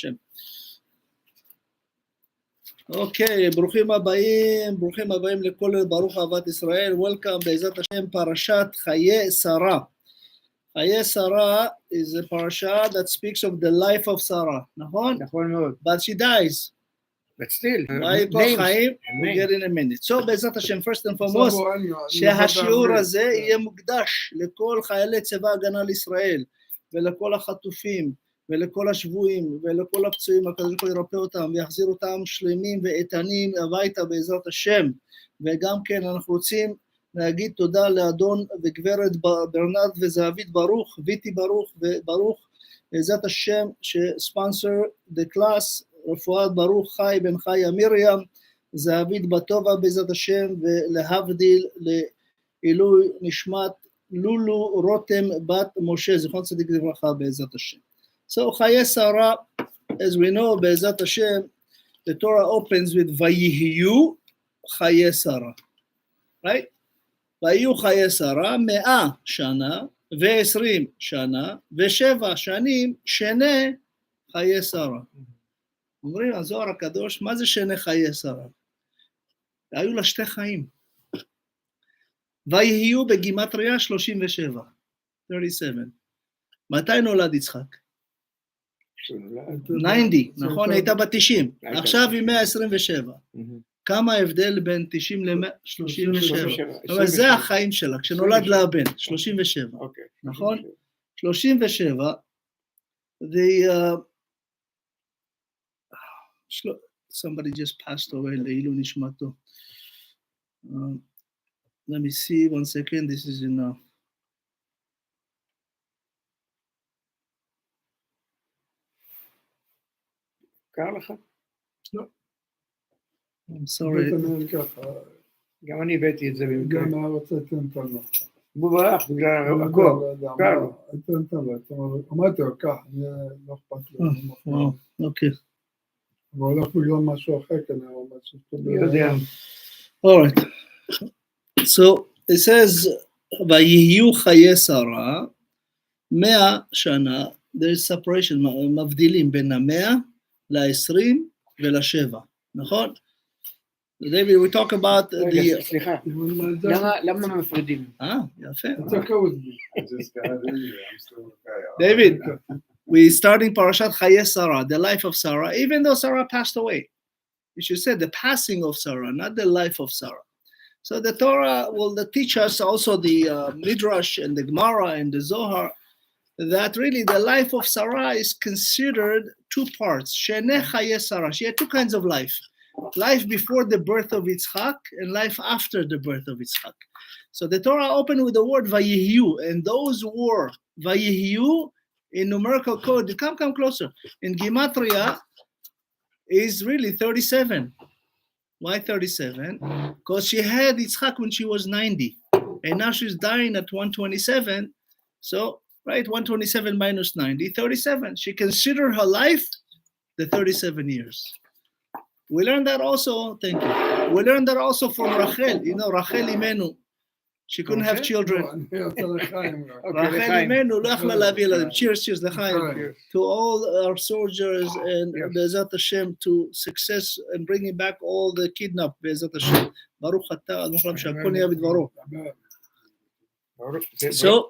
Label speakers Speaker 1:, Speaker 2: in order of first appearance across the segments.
Speaker 1: השם. אוקיי, ברוכים הבאים לכולל ברוך אהבת ישראל. Welcome בעזרת השם, פרשת חיי שרה. חיי שרה is a parasha that speaks of the life of Sarah, נכון?
Speaker 2: נכון מאוד.
Speaker 1: But she dies.
Speaker 2: But still,
Speaker 1: מה כל חיים? We get in a minute. So בעזרת השם, first and foremost, שהשיעור הזה יהיה מוקדש לכל חיילי צבא הגנה לישראל, ולכל החטופים, ולכל השבויים, ולכל הפצועים, הקדוש ברוך הוא ירפא אותם, ויחזיר אותם שלמים ואיתנים הביתה בעזרת השם. וגם כן אנחנו רוצים להגיד תודה לאדון וגברת ברנרד וזהבית ברוך, וויטי ברוך וברוך, בעזרת השם שספונסר the class, רפואת ברוך חי בן חי מרים, זהבית בת-שבע בעזרת השם, ולהבדיל לעילוי נשמת לולו רותם בת משה, זכרון צדיק לברכה בעזרת השם. So חיי שרה, as we know, בעזרת השם, the Torah opens with ויהיו חיי שרה, right? ויהיו חיי שרה 100 שנה ו20 שנה ו7 שנים שני חיי שרה. אומרים, הזוהר הקדוש, מה זה שני חיי שרה? היו לה שתי חיים. ויהיו בגימטריה 37. מתי נולד יצחק? 90, נכון? הייתה בת 90. עכשיו היא 127. כמה ההבדל בין 90 ל-37? אבל זה החיים שלה, כשנולד לה הבן, 37. נכון? 37, somebody just passed away, לעילוי נשמתו. Let me see, one second, this is in...
Speaker 2: קרא לך?
Speaker 3: לא.
Speaker 1: I'm sorry.
Speaker 2: גם אני הבאתי את זה במקרה.
Speaker 3: גם הרצאתם תנו.
Speaker 2: הוא ברח בגלל הקור. קר לו.
Speaker 3: אמרתי לו, כך, לא אכפת לו.
Speaker 1: אוקיי.
Speaker 3: אבל הולך בגלל משהו אחר כנראה, משהו טוב.
Speaker 2: אני יודע.
Speaker 1: All right. So it says, ויהיו חיי שרה 100 שנה, there is separation, מבדילים בין 100 ל-20 ול-7, נכון? David, we talk about the...
Speaker 2: סליחה, למה מפרידים?
Speaker 1: יפה.
Speaker 3: David,
Speaker 1: David, we starting parashat חיי שרה, the life of Sarah, even though Sarah passed away. You should say the passing of Sarah, not the life of Sarah. So the Torah will teach us also the Midrash and the Gemara and the Zohar that really the life of Sarah is considered two parts. Sheneh Chaye Sarah. She had two kinds of life. Life before the birth of Yitzchak and life after the birth of Yitzchak. So the Torah opened with the word Vayihu, and those were Vayihu in numerical code. Come closer. In Gematria is really 37. Why 37? Because she had Yitzchak when she was 90, and now she's dying at 127. So, right, 127 minus 90, 37. She considered her life the 37 years. We learned that also, thank you. We learned that also from Rachel. You know, Rachel Imenu, she couldn't have children. Rachel Imenu, לא יכלה להביא ילדים. Cheers, לחיים. To all our soldiers and בעזרת השם, to success and bringing back all the kidnapped, בעזרת השם. ברוך אתה, אנחנו שהכל נהיה בדברו. So,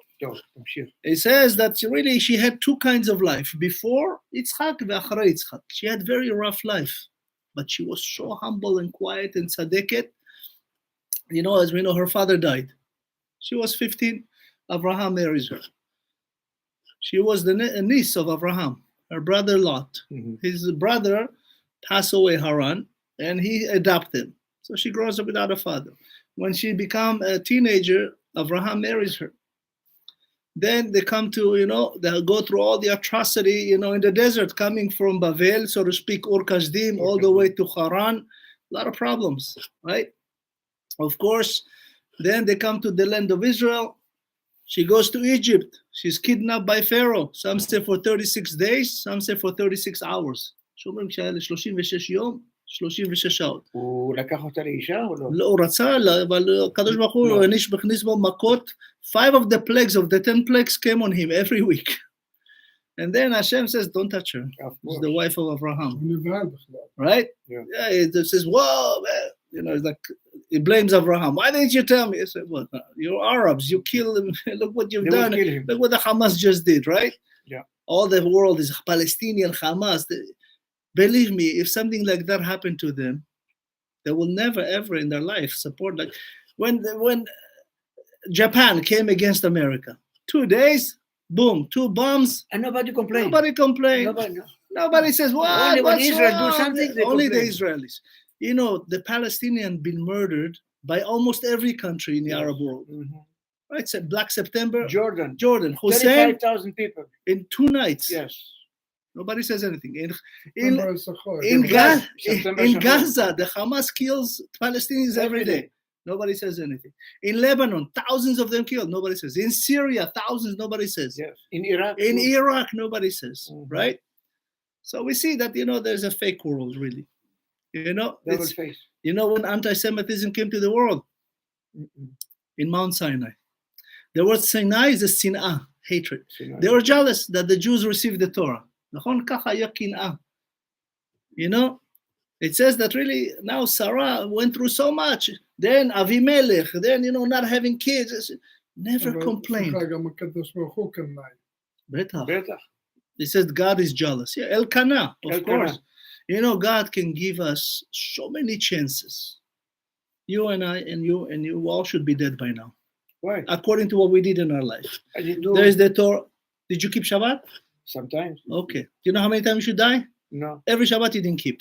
Speaker 1: it says that really she had two kinds of life, before Yitzchak ואחרי Yitzchak. She had very rough life, but she was so humble and quiet and tzaddiket. You know, as we know, her father died. She was 15. Abraham marries her. She was the niece of Abraham, her brother Lot. Mm-hmm. His brother passed away, Haran, and he adopted. So she grows up without a father. When she becomes a teenager, Abraham marries her. Then they come to, you know, they go through all the atrocity, you know, in the desert, coming from Bavel, so to speak, Ur Kasdim, all the way to Haran. A lot of problems, right? Of course, then they come to the land of Israel. She goes to Egypt. She's kidnapped by Pharaoh. Some say for 36 days, some say for 36 hours. שאומרים שהיה ל-36 יום, 36 שעות.
Speaker 2: הוא לקח אותה לאישה או לא?
Speaker 1: לא, הוא רצה, אבל הקדוש ברוך הוא הכניס בו מכות. 5 of the plagues of the 10 plagues came on him every week. And then Hashem says, don't touch her.
Speaker 2: Of
Speaker 1: She's
Speaker 2: course.
Speaker 1: the wife of Abraham,
Speaker 3: הוא נבהל בכלל.
Speaker 1: right?
Speaker 2: Yeah.
Speaker 1: It says, whoa, man. It's like, it blames Abraham. Why didn't you tell me? I said, well, you're Arabs. You kill them. Look what you've
Speaker 2: They will
Speaker 1: done.
Speaker 2: kill him.
Speaker 1: Look what the Hamas just did, right?
Speaker 2: Yeah.
Speaker 1: All the world is Palestinian Hamas. Believe me, if something like that happened to them, they will never, ever in their life support. Like when Japan came against America, 2 days, boom, 2 bombs.
Speaker 2: And nobody complained.
Speaker 1: Nobody complained.
Speaker 2: Nobody, no.
Speaker 1: Nobody says, what?
Speaker 2: Only when
Speaker 1: What's
Speaker 2: Israel do
Speaker 1: wrong?"
Speaker 2: something, they
Speaker 1: Only the
Speaker 2: complain.
Speaker 1: Israelis. You know, the Palestinians been murdered by almost every country in the
Speaker 2: Yes.
Speaker 1: Arab world.
Speaker 2: Mhm.
Speaker 1: Right? So Black September,
Speaker 2: Jordan.
Speaker 1: Jordan, Hussein,
Speaker 2: 35,000 people.
Speaker 1: in 2 nights.
Speaker 2: Yes.
Speaker 1: Nobody says anything. In
Speaker 3: ספטמבר שחור.
Speaker 1: In
Speaker 2: September
Speaker 1: Gaza, the Hamas kills Palestinians every day. Nobody says anything. In Lebanon, thousands of them killed. Nobody says. In Syria, thousands. Nobody says.
Speaker 2: Yes. In Iraq.
Speaker 1: In
Speaker 2: too.
Speaker 1: Iraq, nobody says.
Speaker 2: Mhm.
Speaker 1: Right? So we see that, there's a fake world, really.
Speaker 2: Double
Speaker 1: It's,
Speaker 2: face.
Speaker 1: when anti-Semitism came to the world
Speaker 2: Mm-mm.
Speaker 1: in Mount Sinai. The word Sinai is a sin'ah, hatred.
Speaker 2: Sinai.
Speaker 1: They were jealous that the Jews received the Torah. נכון? ככה היה קנאה. It says that really now Sarah went through so much. Then Avimelech, then, not having kids. Never complained.
Speaker 3: סליחה, גם הקדוש ברוך הוא קנאי.
Speaker 1: בטח.
Speaker 2: בטח.
Speaker 1: It says God is jealous. Yeah, Elkanah, of
Speaker 2: Elkanah.
Speaker 1: course. God can give us so many chances. You and I and you all should be dead by now,
Speaker 2: Why?
Speaker 1: according to what we did in our life.
Speaker 2: I did do
Speaker 1: There is the Torah. Did you keep Shabbat?
Speaker 2: sometimes.
Speaker 1: Okay. Do you know how many times you should die?
Speaker 2: No.
Speaker 1: Every Shabbat you didn't keep.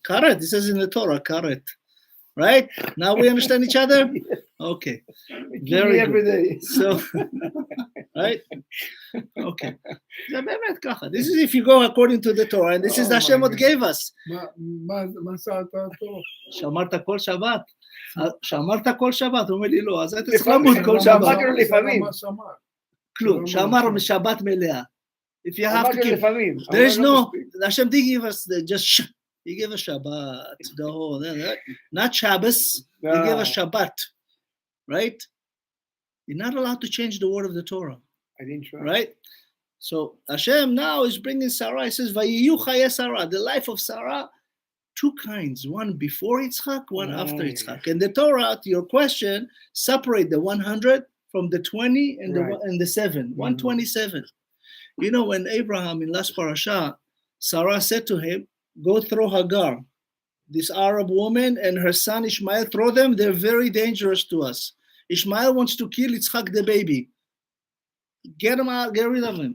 Speaker 1: Karet. It says in the Torah, karet. Right? Now we understand each other? Okay. Very
Speaker 2: every
Speaker 1: good.
Speaker 2: day.
Speaker 1: So, right? Okay. זה באמת ככה. This is if you go according to the Torah, and this is
Speaker 2: Oh
Speaker 1: Hashem
Speaker 2: my
Speaker 1: what gave us.
Speaker 3: מה שאלת אותו?
Speaker 1: שמרת כל שבת. שמרת כל שבת. הוא אומר לי, לא, אז היית צריך
Speaker 2: לפעמים,
Speaker 1: למות כל
Speaker 2: למה-
Speaker 1: שבת.
Speaker 2: אמרתי לו לפעמים.
Speaker 3: מה שאמר?
Speaker 1: כלום. שמר שבת מלאה. If you have to
Speaker 2: אמרתי
Speaker 1: keep.
Speaker 2: לפעמים.
Speaker 1: There is
Speaker 2: אבל לא
Speaker 1: no,
Speaker 2: מספיק.
Speaker 1: Hashem didn't give us He gave us Shabbat, the whole, not Shabbos, He gave us Shabbat, right? You're not allowed to change the word of the Torah,
Speaker 2: I didn't try.
Speaker 1: right? So Hashem now is bringing Sarah. He says, "Vayiyu chaye Sarah," the life of Sarah, 2 kinds, one before Yitzchak, one after
Speaker 2: Right.
Speaker 1: Yitzchak. And the Torah, to your question, separate the 100 from the 20 and
Speaker 2: Right.
Speaker 1: the 7, 127. When Abraham in last parasha, Sarah said to him, go throw Hagar, this Arab woman, and her son Ishmael, throw them, they're very dangerous to us. Ishmael wants to kill Yitzchak the baby. Get him out, get rid of him.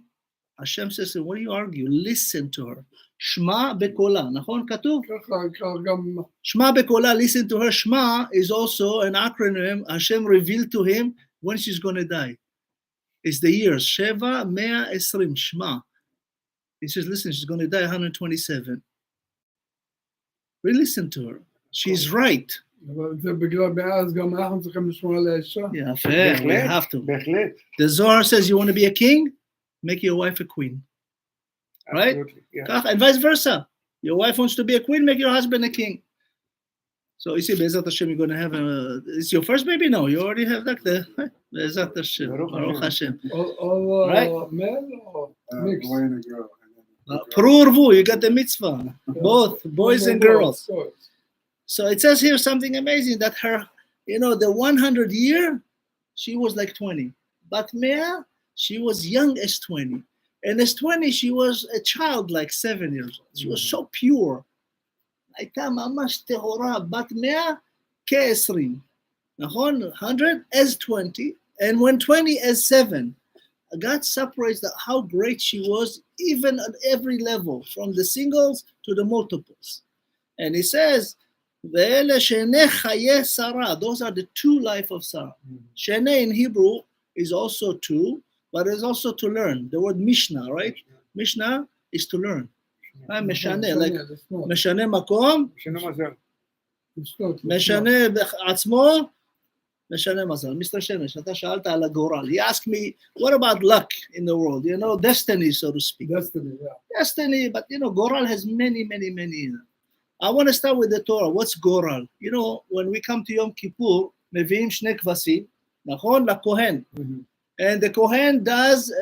Speaker 1: Hashem says, what do you argue? Listen to her. Shma bekola, נכון? כתוב?
Speaker 3: ככה גם
Speaker 1: Shma bekola, listen to her. Shma is also an acronym Hashem revealed to him when she's going to die. It's the years, Sheva, Mea, Esrim, Shma. He says, listen, she's going to die 127. We listen to her. She's right.
Speaker 3: אבל זה בגלל מאז גם אנחנו צריכים לשמור על האישה.
Speaker 1: Yeah, fair. We
Speaker 2: בהחלט,
Speaker 1: have to.
Speaker 2: בהחלט.
Speaker 1: The Zohar says you want to be a king, make your wife a queen. Right?
Speaker 2: Absolutely, yeah.
Speaker 1: כך, and vice versa. Your wife wants to be a queen, make your husband a king. So you see, Be'ezat Hashem, you're going to have it's your first baby? No, you already have like the Be'ezat Hashem.
Speaker 2: Baruch
Speaker 1: Baruch Hashem.
Speaker 3: או
Speaker 1: Right?
Speaker 3: מל או מיקס.
Speaker 4: boy and a girl.
Speaker 1: Pru you got the mitzvah. Both, boys and girls. So it says here something amazing that her, the 100 year, she was like 20. But Mea, she was young as 20. And as 20, she was a child like 7 years old. She was so pure. הייתה ממש טהורה, בת 100 כ-20. נכון? 100 as 20, and when 20 as 7. God separates that how great she was, even at every level, from the singles to the multiples. And he says, "Ve'ele shene chaye Sarah." Those are the 2 life of Sarah. Shene in Hebrew is also 2, but it's also to learn. The word Mishnah, right? Mishnah is to learn. משנה, like משנה מקום,
Speaker 2: שנה מזל.
Speaker 1: משנה עצמו, משנה מזל. Mr. Shemesh, אתה שאלת על הגורל. He asked me, what about luck in the world? Destiny, so to speak.
Speaker 3: Destiny, yeah.
Speaker 1: Destiny, but Goral has many. I want to start with the Torah. What's Goral? When we come to Yom Kippur, מביאים 2 כבשים, נכון? לכהן. And the Kohen does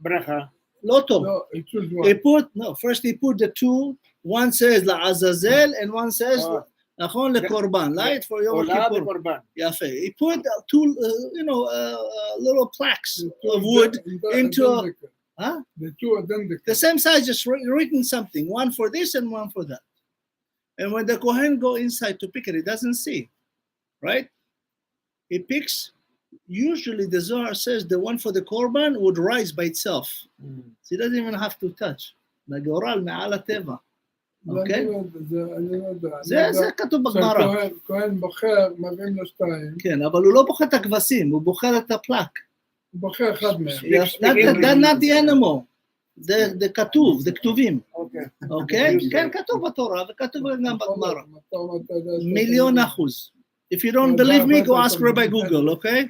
Speaker 2: Bracha.
Speaker 1: loto.
Speaker 3: No, it should one.
Speaker 1: First he put the two. One says la'azazel and one says nachon lekorban, right? For Yom
Speaker 2: Ola
Speaker 1: Kippur.
Speaker 2: v'korban.
Speaker 1: Yafe. He put two, little plaques of wood into
Speaker 3: The two identical.
Speaker 1: the same size, just written something, one for this and one for that. And when the Kohen go inside to pick it, he doesn't see, right? He picks. Usually the Zohar says the one for the korban would rise by itself. So he doesn't even have to touch. לגורל מעל הטבע. אוקיי? זה כתוב בגמרא.
Speaker 3: כהן בוחר, מביאים לו שתיים.
Speaker 1: כן, אבל הוא לא בוחר את הכבשים, הוא בוחר את הפלק.
Speaker 3: הוא בוחר אחד מהם.
Speaker 1: Not the animal. זה כתוב, זה כתובים.
Speaker 2: Okay.
Speaker 1: אוקיי? כן, כתוב בתורה וכתוב גם בגמרא. 1,000,000%. If you don't believe me, go ask Rabbi Google, okay?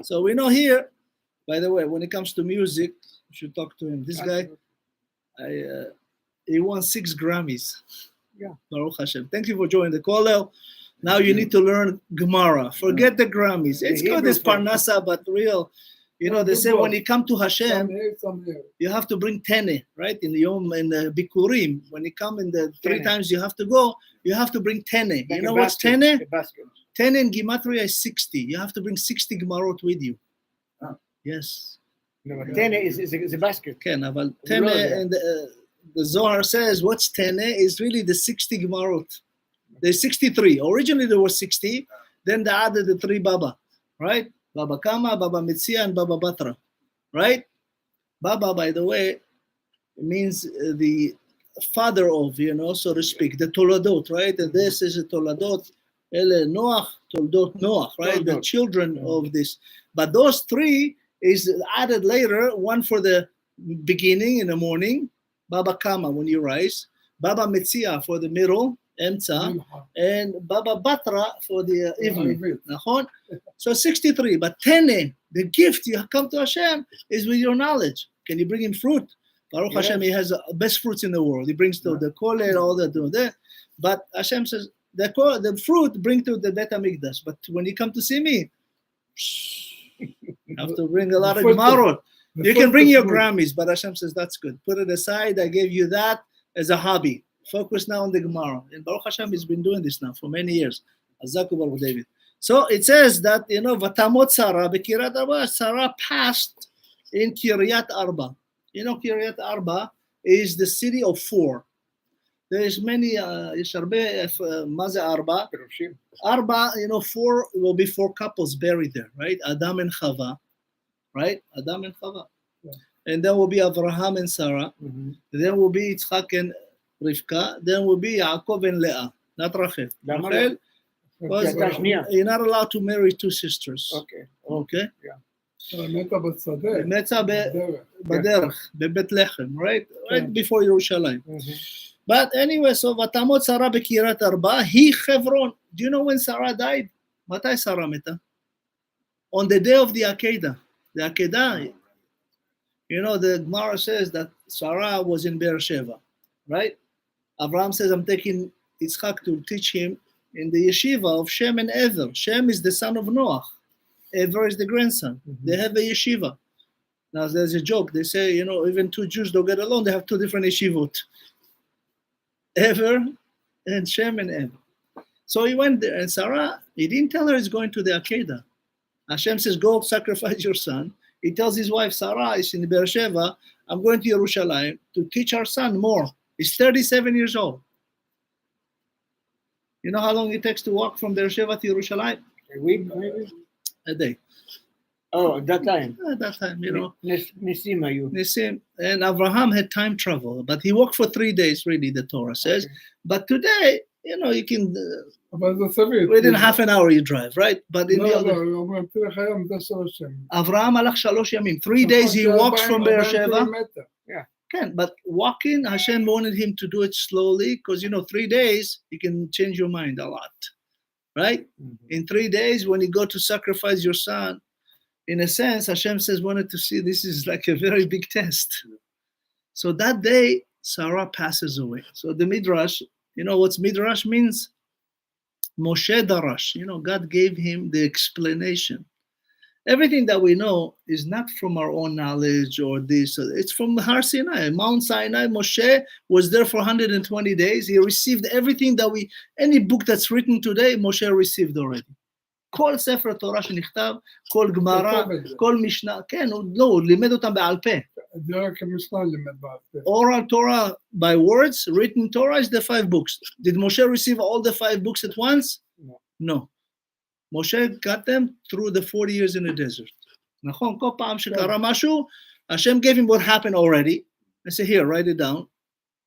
Speaker 1: So we know here, by the way, when it comes to music, you should talk to him. This guy, he won 6 Grammys.
Speaker 2: Yeah.
Speaker 1: Baruch Hashem. Thank you for joining the Kollel. Now you need to learn Gemara. Forget the Grammys. It's good, it's Parnasa, but real. They say when you come to Hashem, you have to bring tene, right? In the Bikurim, when you come in the 3 times you have to go, you have to bring tene. You know what's tene? Tene in Gematria is 60. You have to bring 60 Gemarot with you. Yes.
Speaker 2: No, tene is a basket.
Speaker 1: Okay, but tene, and the Zohar says what's tene is really the 60 Gemarot. There's 63. Originally there was 60. Then they added the 3 Baba, right? Baba Kama, Baba Metzia, and Baba Batra, right? Baba, by the way, means the father of, so to speak, the Toladot, right? And this is a Toladot, Ele Noach, Toldot Noach, right? The children of this. But those 3 is added later, one for the beginning in the morning, Baba Kama when you rise, Baba Metzia for the middle, Emtza, and Baba Batra for the evening. So 63, but tene, the gift you come to Hashem is with your knowledge. Can you bring him fruit? Baruch Hashem, he has the best fruits in the world. He brings to the Kollel, all that. But Hashem says, the fruit bring to the Bet HaMikdash. But when you come to see me, you have to bring a lot of Gemarot. You can bring your Grammys, but Hashem says, that's good. Put it aside. I gave you that as a hobby. Focus now on the Gemara. And Baruch Hashem has been doing this now for many years. Azaku Baruch David. So it says that, Vatamot Sarah, Bekirat Arba, Sarah passed in Kiryat Arba. Kiryat Arba is the city of 4. There is many, Maze Arba. Arba, 4 will be 4 couples buried there, right? Adam and Chava, right? Adam and Chava. Yeah. And then will be Abraham and Sarah. Mm-hmm. Then will be Yitzchak and Rivka, then will be Yaakov and Leah, not Rachel. Rachel, because you're not allowed to marry 2 sisters. Okay? Yeah. Meta Baderech, Bethlehem, right? Right before Yerushalayim. But anyway, so Vatamot Sarah Bekirat Arba, he Hebron. Do you know when Sarah died? Matai Sarah meta? On the day of the Akedah. The Akedah, the Gemara says that Sarah was in Beersheba, right? Abraham says, I'm taking Yitzchak to teach him in the yeshiva of Shem and Ever. Shem is the son of Noach. Ever is the grandson. Mm-hmm. They have a yeshiva. Now, there's a joke. They say, even 2 Jews don't get along. They have 2 different yeshivot. Ever and Shem and Ever. So he went there. And Sarah, he didn't tell her he's going to the Akedah. Hashem says, go sacrifice your son. He tells his wife, Sarah, is in Beersheba. I'm going to Yerushalayim to teach our son more. He's 37 years old. You know how long it takes to walk from Beersheba to Yerushalayim?
Speaker 2: A week, maybe?
Speaker 1: A day.
Speaker 2: Oh, at that time?
Speaker 1: At that time,
Speaker 2: Nisim.
Speaker 1: And Abraham had time travel, but he walked for 3 days, really, the Torah says. Okay. But today, you can... within half an hour you drive, right? But in the other... Abraham alach 3 yamim. 3 days he walks from Beersheba. Yeah. But walking, Hashem wanted him to do it slowly because, 3 days, you can change your mind a lot, right? Mm-hmm. In 3 days, when you go to sacrifice your son, in a sense, Hashem says, wanted to see this is like a very big test. So that day, Sarah passes away. So the Midrash, what's Midrash means? Moshe Darash, God gave him the explanation. Everything that we know is not from our own knowledge or this. It's from Har Sinai, Mount Sinai. Moshe was there for 120 days. He received everything that any book that's written today, Moshe received already. כל ספר תורה שנכתב, כל גמרא, כל משנה, כן, לא, הוא לימד אותם בעל פה.
Speaker 3: זה רק המשנה לימד בעל פה.
Speaker 1: Oral Torah by words, written Torah is the 5 books. Did Moshe receive all the 5 books at once? No. Moshe got them through the 40 years in the desert. נכון, כל פעם שקרה משהו, Hashem gave him what happened already. I say, here, write it down.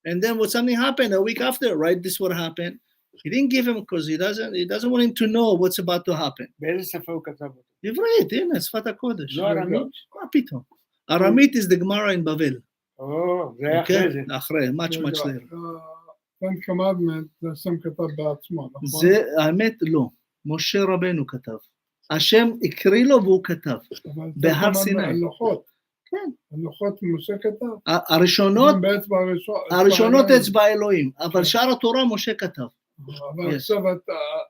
Speaker 1: And then when something happened a week after, write this what happened. He didn't give him because he doesn't want him to know what's about to happen.
Speaker 2: באיזה שפה הוא כתב אותו?
Speaker 1: עברית, הנה, שפת הקודש.
Speaker 2: לא ארמית?
Speaker 1: מה פתאום? ארמית is the Gemara in Bavel.
Speaker 2: זה היה אחרי זה.
Speaker 1: אחרי, much later.
Speaker 3: Ten Commandments, זה השם כתב בעצמו, נכון?
Speaker 1: זה, האמת, לא. משה רבנו כתב. השם הקריא לו והוא כתב. בהר סיני.
Speaker 3: הלוחות.
Speaker 1: כן.
Speaker 3: הלוחות משה כתב.
Speaker 1: הראשונות אצבע אלוהים, אבל שאר התורה משה כתב.
Speaker 3: אבל עכשיו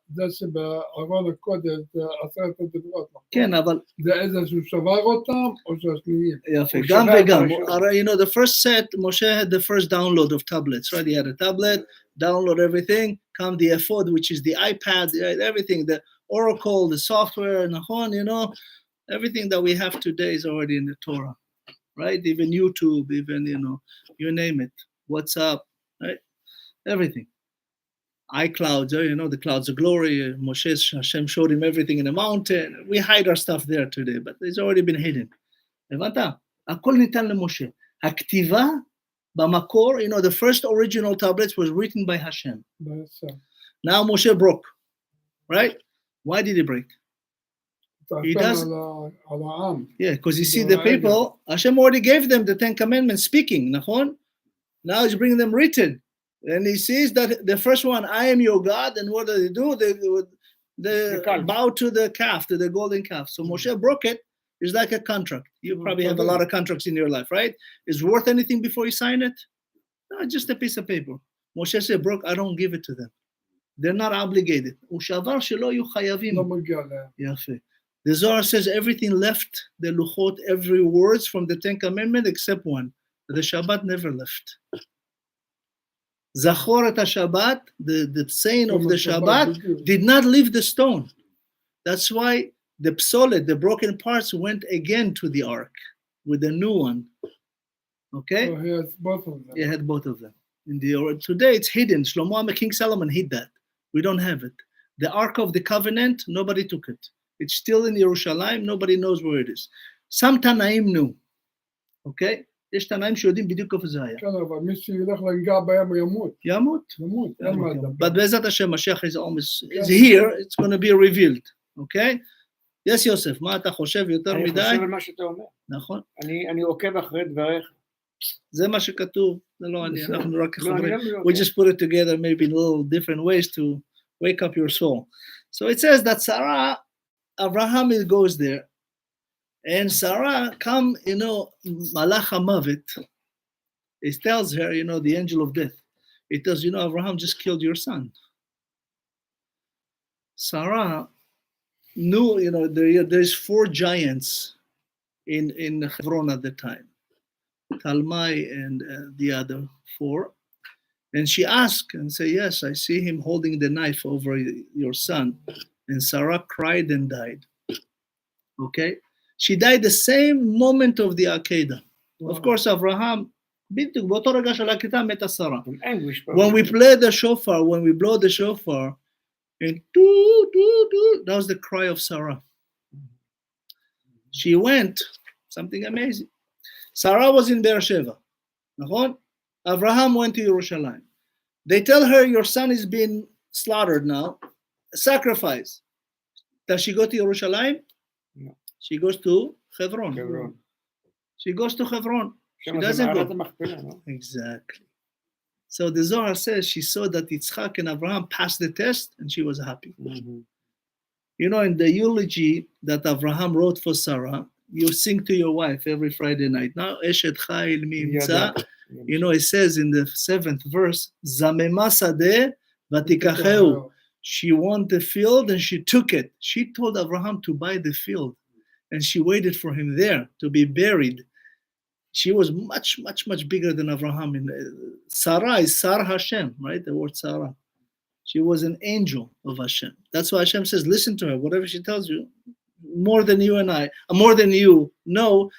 Speaker 3: זה שבארון הקודש, זה 10 הדיברות.
Speaker 1: כן, אבל...
Speaker 3: זה איזה שהוא שבר אותם, או שהשניים?
Speaker 1: יפה, גם וגם. You know, the first set, Moshe had the first download of tablets, right? He had a tablet, download everything, come the ephod, which is the iPad, everything, the Oracle, the software, נכון, you know, everything that we have today is already in the Torah, right? Even YouTube, even, you know, you name it, WhatsApp, right? Everything. iClouds, you know, the clouds of glory. Moshe, Hashem showed him everything in the mountain. We hide our stuff there today, but it's already been hidden. הבנת? הכל ניתן למשה. הכתיבה במקור, you know, the first original tablets was written by Hashem. Now Moshe broke, right? Why did he break? He does. Yeah, because you see the people, Hashem already gave them the 10 Commandments speaking, נכון? Now he's bringing them written. And he sees that the first one, I am your God, and what do? They bow to the calf, to the golden calf. So Moshe broke it. It's like a contract. You probably have a lot of contracts in your life, right? Is worth anything before you sign it? No, just a piece of paper. Moshe said, broke, I don't give it to them. They're not obligated. ושבר שלא יהיו חייבים. יפה. The Zohar says everything left the luchot, every words from the 10 Commandments except one. The Shabbat never left. Zachor et Shabbat, the saying of the Shabbat, did not leave the stone. That's why the psolet, the broken parts, went again to the ark with a new one. Okay?
Speaker 3: So he has both of them.
Speaker 1: He had both of them. Today it's hidden. Shlomo King Solomon hid that. We don't have it. The Ark of the Covenant, nobody took it. It's still in Yerushalayim. Nobody knows where it is. Some Tanaim knew. Okay? יש תנאים שיודעים בדיוק איפה זה היה.
Speaker 3: כן, אבל מי שילך לנגע בהם ימות.
Speaker 1: ימות. But בעזרת השם, משיח is here, it's going to be revealed. Okay? Yes, יוסף, מה אתה חושב יותר מדי?
Speaker 2: אני חושב על מה שאתה אומר.
Speaker 1: נכון.
Speaker 2: אני עוקב אחרי דבריך.
Speaker 1: זה מה שכתוב. זה לא אני, אנחנו רק חברים. We just put it together maybe in little different ways to wake up your soul. So it says that Sarah, Abraham goes there. And Sarah come, you know, Malach HaMavet, it tells her, you know, the angel of death. It tells, you know, Abraham just killed your son. Sarah knew, you know, there's 4 giants in Hebron at the time. Talmai and the other 4. And she asked and said, yes, I see him holding the knife over your son. And Sarah cried and died. Okay? She died the same moment of the Akedah. Wow. Of course, Abraham, when we play the shofar, when we blow the shofar, and that was the cry of Sarah. She went, something amazing. Sarah was in Beersheba. Abraham went to Yerushalayim. They tell her, your son is being slaughtered now. Sacrifice. Does she go to Yerushalayim? No. She goes to Hebron. She goes to Hebron. She doesn't go. Exactly. So the Zohar says she saw that Yitzchak and Abraham passed the test and she was happy. Mm-hmm. You know, in the eulogy that Abraham wrote for Sarah, you sing to your wife every Friday night. Now, Eshet Chayil Mimtza. You know, it says in the 7th verse, Zamema Sadeh Vatikacheu. She won the field and she took it. She told Abraham to buy the field. and she waited for him there to be buried. She was much, much, much bigger than Abraham. Sarah is Sar Hashem, right? The word Sarah. She was an angel of Hashem. That's why Hashem says, listen to her. Whatever she tells you, more than you and I, more than you know,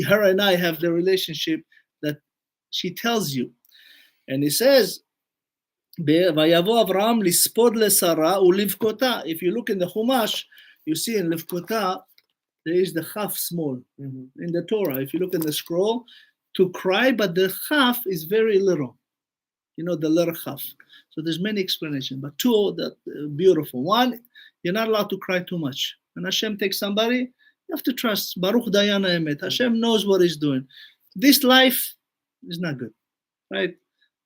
Speaker 1: her and I have the relationship that she tells you. And he says, ויבוא אברהם לספוד לשרה ולבכותה. If you look in the Chumash, you see in לבכותה, there is the chaf small in the Torah. If you look in the scroll, to cry, but the chaf is very little. You know, the letter chaf. So there's many explanations, but two that beautiful. One, you're not allowed to cry too much. When Hashem takes somebody, you have to trust. Baruch Dayan Emet. Hashem knows what he's doing. This life is not good, right?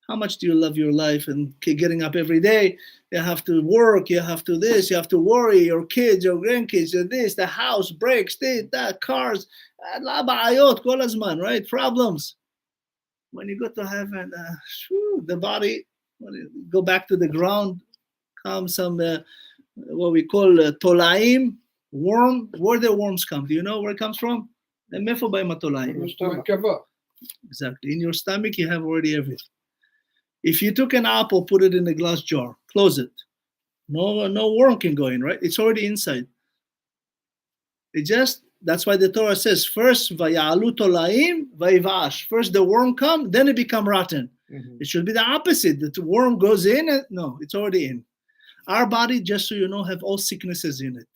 Speaker 1: How much do you love your life and getting up every day? You have to work, you have to this, you have to worry, your kids, your grandkids, your this, the house breaks, this, that, cars, kol hazman, right? Problems. When you go to heaven, the body, when you go back to the ground, comes some, what we call tolaim, worm. Where the worms come? Do you know where it comes from? Exactly. In your stomach, you have already everything. If you took an apple, put it in a glass jar, close it. No worm can go in, right? It's already inside. That's why the Torah says, first, vaya'alu tolaim, vayivash. First the worm comes, then it becomes rotten. It should be the opposite. The worm goes in, and no, it's already in. Our body, just so you know, have all sicknesses in it.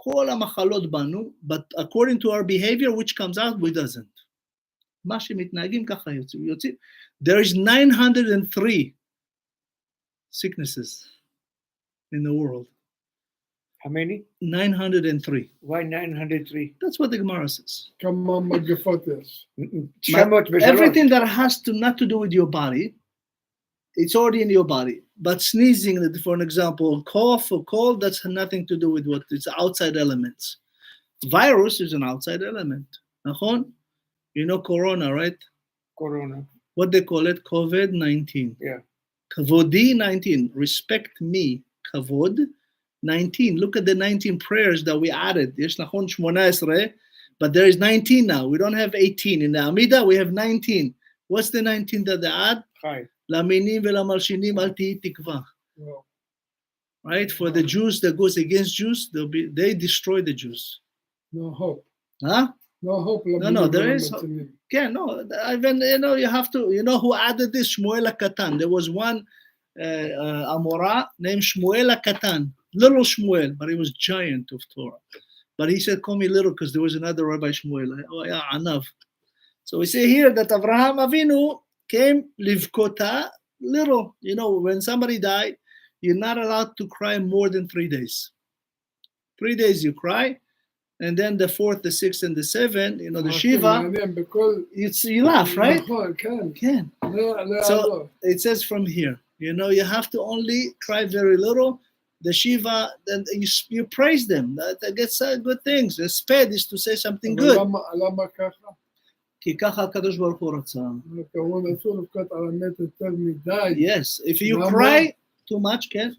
Speaker 1: Kol hamachalot banu, but according to our behavior, which comes out, which doesn't. There is 903 sicknesses in the world.
Speaker 2: How many?
Speaker 1: 903.
Speaker 2: Why 903?
Speaker 1: That's what the Gemara says.
Speaker 2: Everything
Speaker 1: that has not to do with your body, it's already in your body. But sneezing, for an example, cough or cold, that's nothing to do with what it's outside elements. Virus is an outside element. You know Corona, right?
Speaker 2: Corona.
Speaker 1: What they call it? COVID-19.
Speaker 2: Yeah.
Speaker 1: Kavodi 19. Respect me. Kavod 19. Look at the 19 prayers that we added. Yesh nachon 18, but there is 19 now. We don't have 18. In the Amida, we have 19. What's the 19 that they add? Laminim velamalshinim al tihi tikva. Right? For the Jews that goes against Jews, they destroy the Jews.
Speaker 3: No hope.
Speaker 1: Huh?
Speaker 3: No hope.
Speaker 1: No, there is hope. Yeah, no, even, you have to, who added this? Shmuel HaKatan. There was one Amora named Shmuel HaKatan, little Shmuel, but he was giant of Torah. But he said, call me little, because there was another Rabbi Shmuel. Oh, yeah, Anav. So we see here that Avraham Avinu came livkota, little. When somebody died, you're not allowed to cry more than 3 days. 3 days you cry. And then the 4th, the 6th, and the 7th, the Shiva, you laugh, right? Can. So it says from here, you have to only cry very little. The Shiva, then you praise them. That gets good things. The sped is to say something good. Yes, if you cry too much, It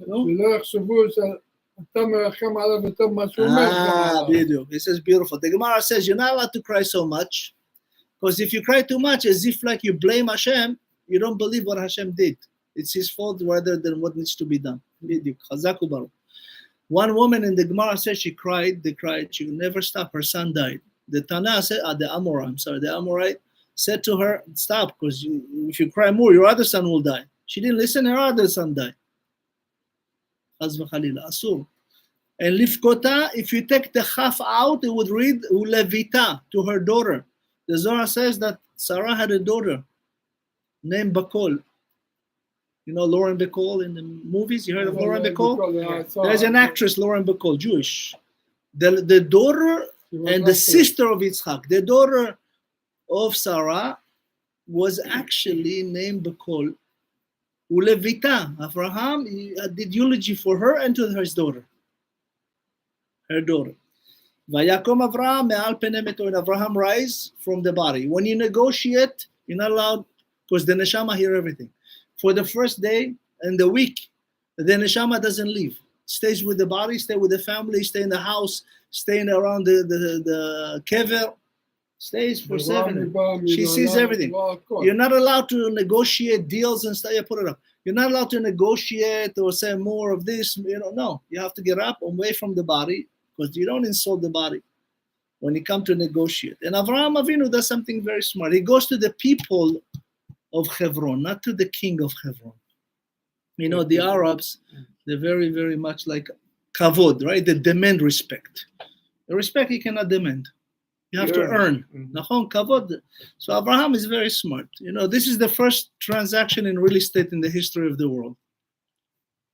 Speaker 1: says beautiful. The Gemara says you're not allowed to cry so much, because if you cry too much, as if like you blame Hashem, you don't believe what Hashem did. It's his fault rather than what needs to be done. One woman in the Gemara says she cried, she could never stop. Her son died. The Tana said, the Amorite said to her, stop, because if you cry more, your other son will die. She didn't listen, her other son died. Asur. And Lifkota, if you take the half out, it would read Ulevita, to her daughter. The Zohar says that Sarah had a daughter named Bakol. Lauren Bacall in the movies? You heard of Lauren Bacall? There's an actress, Lauren Bacall, Jewish. The daughter and the sister of Yitzchak, the daughter of Sarah, was actually named Bakol. Ulevita, Abraham did eulogy for her and to his daughter. Her daughter. Vayakom Avraham me'al penei meto, and Abraham rise from the body. When you negotiate, you're not allowed, because the neshama hear everything. For the first day and the week, the neshama doesn't leave. stays with the body, stay with the family, stay in the house, staying around the kever, stays for 7. She sees everything. You're not allowed to negotiate deals and stuff. Put it up. You're not allowed to negotiate or say more of this. No. You have to get up away from the body because you don't insult the body when you come to negotiate. And Avraham Avinu does something very smart. He goes to the people of Hebron, not to the king of Hebron. The Arabs, they're very, very much like kavod, right? They demand respect. The respect you cannot demand. You have to earn. Kavod. So Abraham is very smart. This is the first transaction in real estate in the history of the world.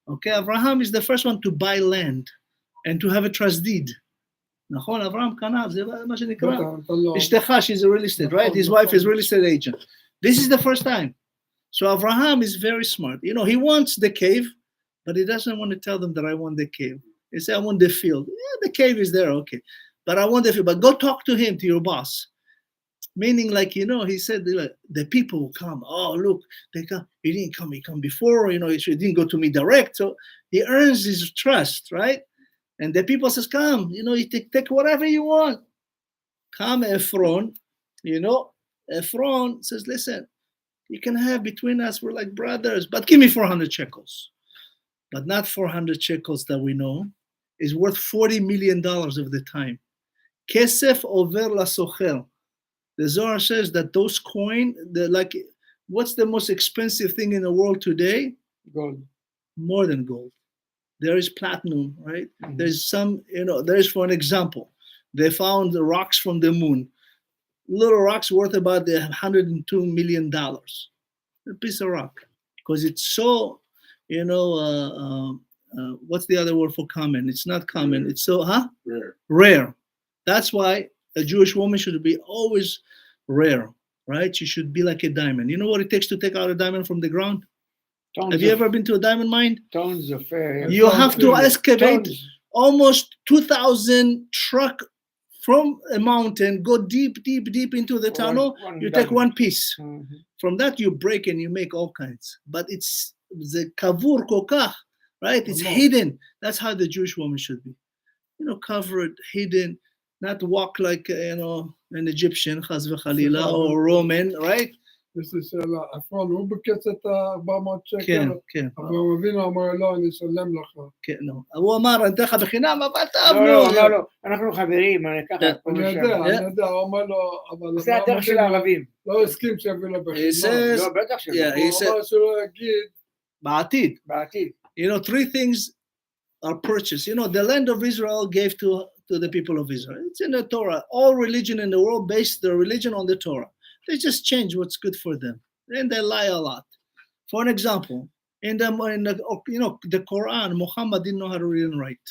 Speaker 1: Okay, Abraham is the first one to buy land and to have a trust deed. Abraham קנה, זה מה שנקרא. אשתך, she's a real estate, right? His wife is a real estate agent. This is the first time. So Abraham is very smart. He wants the cave, but he doesn't want to tell them that I want the cave. He said, I want the field. Yeah, the cave is there, okay. But I want the field. But go talk to him, to your boss. Meaning, he said, the people will come. Oh, look, they come. He didn't come. He come before. He didn't go to me direct. So he earns his trust, right? And the people says, come. You take whatever you want. Come, Ephron. Ephron says, listen, you can have between us, we're like brothers, but give me 400 shekels. But not 400 shekels that we know. Is worth $40 million of the time. Kesef over la socher. The Zohar says that those coins, what's the most expensive thing in the world today?
Speaker 2: Gold.
Speaker 1: More than gold. There is platinum, right? Mm-hmm. There's there's, for an example, they found the rocks from the moon. Little rocks worth about $102 million. A piece of rock. Because it's so, what's the other word for common? It's not common. It's so, Rare. That's why a Jewish woman should be always rare, right? She should be like a diamond. You know what it takes to take out a diamond from the ground? Have you ever been to a diamond mine?
Speaker 2: Tons of air.
Speaker 1: You have to excavate almost 2,000 truck from a mountain, go deep into the tunnel. You take one piece. Mm-hmm. From that you break and you make all kinds. But it's the kavur kokach, right? It's hidden. That's how the Jewish woman should be. Covered, hidden, not walk like an Egyptian, chas v'chalila, or Roman, right?
Speaker 3: יש לי שאלה, אפרון, הוא ביקש את 400 שקל?
Speaker 1: כן.
Speaker 3: אבל הוא אבינו אמר, לא, אני אשלם לך.
Speaker 1: כן, הוא אמר, אני אתן לך בחינם, אבל תאמנו.
Speaker 2: לא, אנחנו חברים, אני ככה.
Speaker 3: אני יודע, הוא אמר לו, אבל...
Speaker 2: זה הדרך של הערבים.
Speaker 3: לא הסכים שיביא לו בחינם.
Speaker 2: לא, בטח שלא.
Speaker 3: הוא אמר שלא יגיד.
Speaker 1: בעתיד. 3 things are purchased. The land of Israel gave to the people of Israel. It's in the Torah. All religion in the world based their religion on the Torah. They just change what's good for them, and they lie a lot. For an example, in the Quran, Muhammad didn't know how to read and write.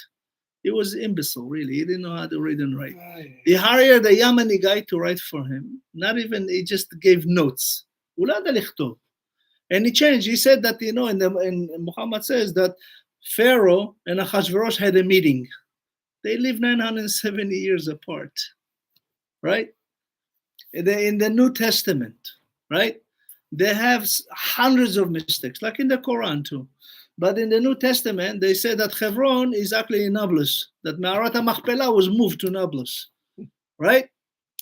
Speaker 1: He was imbecile, really. He didn't know how to read and write. He hired a Yemeni guy to write for him. He just gave notes. And he changed. He said that and Muhammad says that Pharaoh and Ahasuerus had a meeting. They lived 970 years apart, right? In the New Testament, right? They have hundreds of mistakes, like in the Quran too. But in the New Testament, they say that Hebron is actually in Nablus, that Me'arat HaMachpelah was moved to Nablus, right?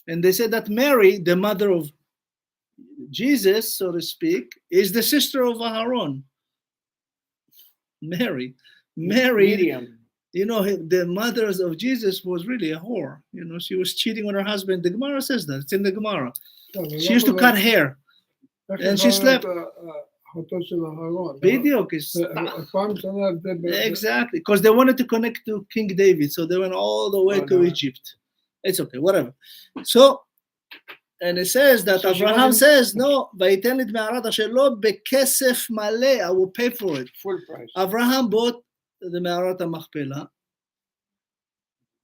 Speaker 1: And they say that Mary, the mother of Jesus, so to speak, is the sister of Aharon. Mary.
Speaker 2: Miriam.
Speaker 1: The mother of Jesus was really a whore. She was cheating on her husband. The Gemara says that. It's in the Gemara. She used to cut hair. And she slept. Exactly. Because they wanted to connect to King David. So they went all the way to Egypt. It's okay, whatever. So, and it says that Abraham says, no, I will pay for it.
Speaker 2: Full price.
Speaker 1: Abraham bought the Me'arat HaMachpelah.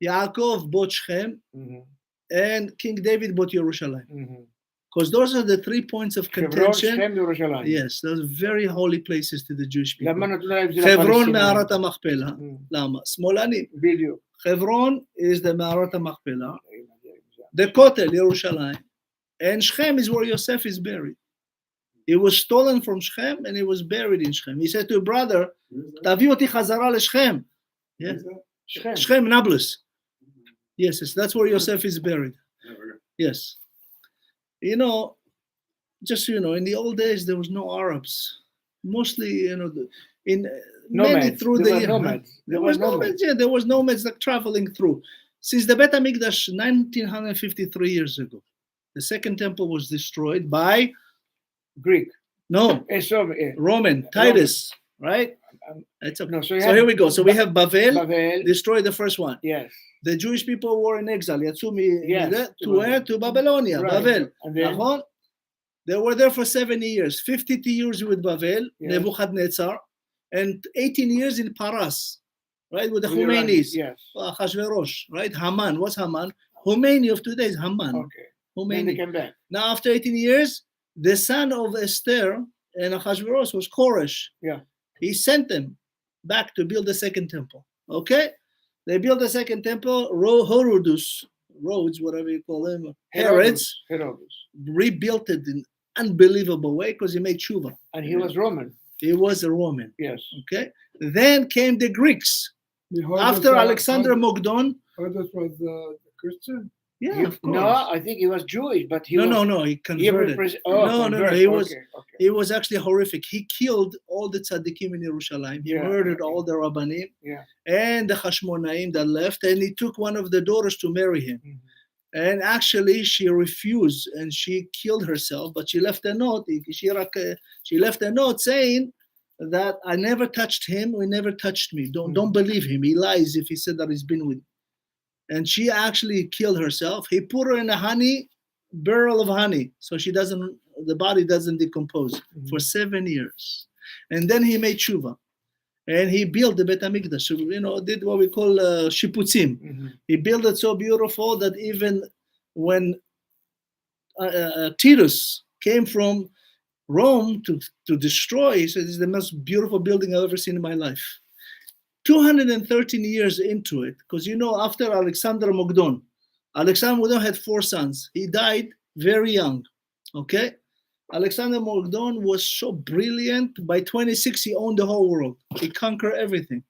Speaker 1: Yaakov bought Shechem, and King David bought Yerushalayim. Because those are the 3 points of contention. Yes, those are very holy places to the Jewish people. Hebron, Me'arat HaMachpelah. Lama. Smolani. Hebron is the Me'arat HaMachpelah. The Kollel, Yerushalayim. And Shechem is where Yosef is buried. It was stolen from Shechem and it was buried in Shechem. He said to a brother, Tavi oti chazara leShechem. Yeah.
Speaker 2: Shechem.
Speaker 1: Shechem, Nablus. Yes, that's where Yosef is buried. Yes. You know, just in the old days there was no Arabs. Mostly, in many
Speaker 2: Nomads.
Speaker 1: through
Speaker 2: There
Speaker 1: the
Speaker 2: were nomads.
Speaker 1: There was nomads. Yeah, there was nomads like traveling through. Since the Bet HaMikdash 1953 years ago, the second temple was destroyed by
Speaker 2: Greek.
Speaker 1: no Roman Titus, right? It's okay.
Speaker 2: No, so
Speaker 1: here we go. So we have
Speaker 2: Bavel.
Speaker 1: destroyed the first one.
Speaker 2: Yes.
Speaker 1: The Jewish people were in exile.
Speaker 2: Yes.
Speaker 1: To where? To Babylonia.
Speaker 2: Right.
Speaker 1: Bavel.
Speaker 2: And then,
Speaker 1: נכון? They were there for 70 years. 52 years with Bavel,
Speaker 2: Yes.
Speaker 1: Nebuchadnezzar, and 18 years in Paras, right? With the
Speaker 2: with Iran.
Speaker 1: Khomeinis.
Speaker 2: Yes.
Speaker 1: Achashverosh, right? Haman. What's Haman? Khomeini of today is Haman.
Speaker 2: Okay. Then they
Speaker 1: Khomeini.
Speaker 2: came back.
Speaker 1: Now, after 18 years, the son of Esther and Achashverosh was Koresh.
Speaker 2: Yeah.
Speaker 1: He sent them back to build the second temple. Okay? They built the second temple. Rhodes, whatever you call them, Herods, rebuilt it in unbelievable way because he made tshuva.
Speaker 2: And he was Roman.
Speaker 1: He was a Roman.
Speaker 2: Yes.
Speaker 1: Okay? Then came the Greeks. After Alexander Mokdon.
Speaker 3: Herodes was Christian?
Speaker 1: Yeah, of course.
Speaker 2: No, I think he was Jewish, but he was...
Speaker 1: No, he converted. He was actually horrific. He killed all the tzaddikim in Yerushalayim. He murdered all the rabbanim and the Hashmonaim that left, and he took one of the daughters to marry him. Mm-hmm. And actually, she refused, and she killed herself, but she left a note. She left a note saying that I never touched him, he never touched me. Don't believe him. He lies if he said that he's been with me. And she actually killed herself. He put her in a barrel of honey, so the body doesn't decompose for 7 years. And then he made tshuva, and he built the Bet HaMikdash. Did what we call shiputzim. Mm-hmm. He built it so beautiful that even when Titus came from Rome to destroy, he said, "This is the most beautiful building I've ever seen in my life." 213 years into it, because after Alexander Mokdon had 4 sons. He died very young. Okay, Alexander Mokdon was so brilliant. By 26, he owned the whole world. He conquered everything.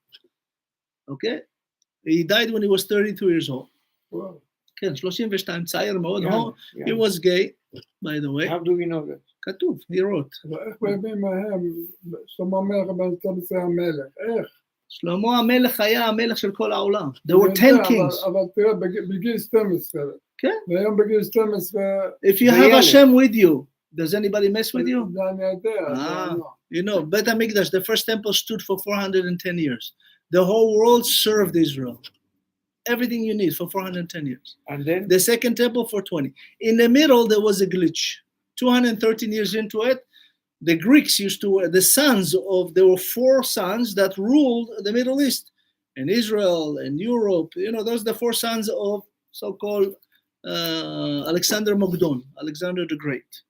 Speaker 1: Okay, he died when he was 32 years old.
Speaker 3: Wow.
Speaker 1: כן, 32, צעיר מאוד. He was gay, by the way.
Speaker 2: How do we know that?
Speaker 1: כתוב, he wrote.
Speaker 3: איך בימים ההם, שלמה המלך בן 12 המלך, איך?
Speaker 1: שלמה המלך היה המלך של כל העולם. There were 10 kings.
Speaker 3: אבל תראה, בגיל 12.
Speaker 1: כן.
Speaker 3: והיום בגיל 12...
Speaker 1: If you have Hashem with you, does anybody mess with you?
Speaker 3: זה אני יודע.
Speaker 1: Bet HaMikdash, the first temple stood for 410 years. The whole world served Israel. Everything you need for 410 years.
Speaker 2: And then?
Speaker 1: The second temple for 20. In the middle, there was a glitch. 213 years into it, the Greeks there were 4 sons that ruled the Middle East, and Israel and Europe. Those are the 4 sons of so-called Alexander Mokdon, Alexander the Great.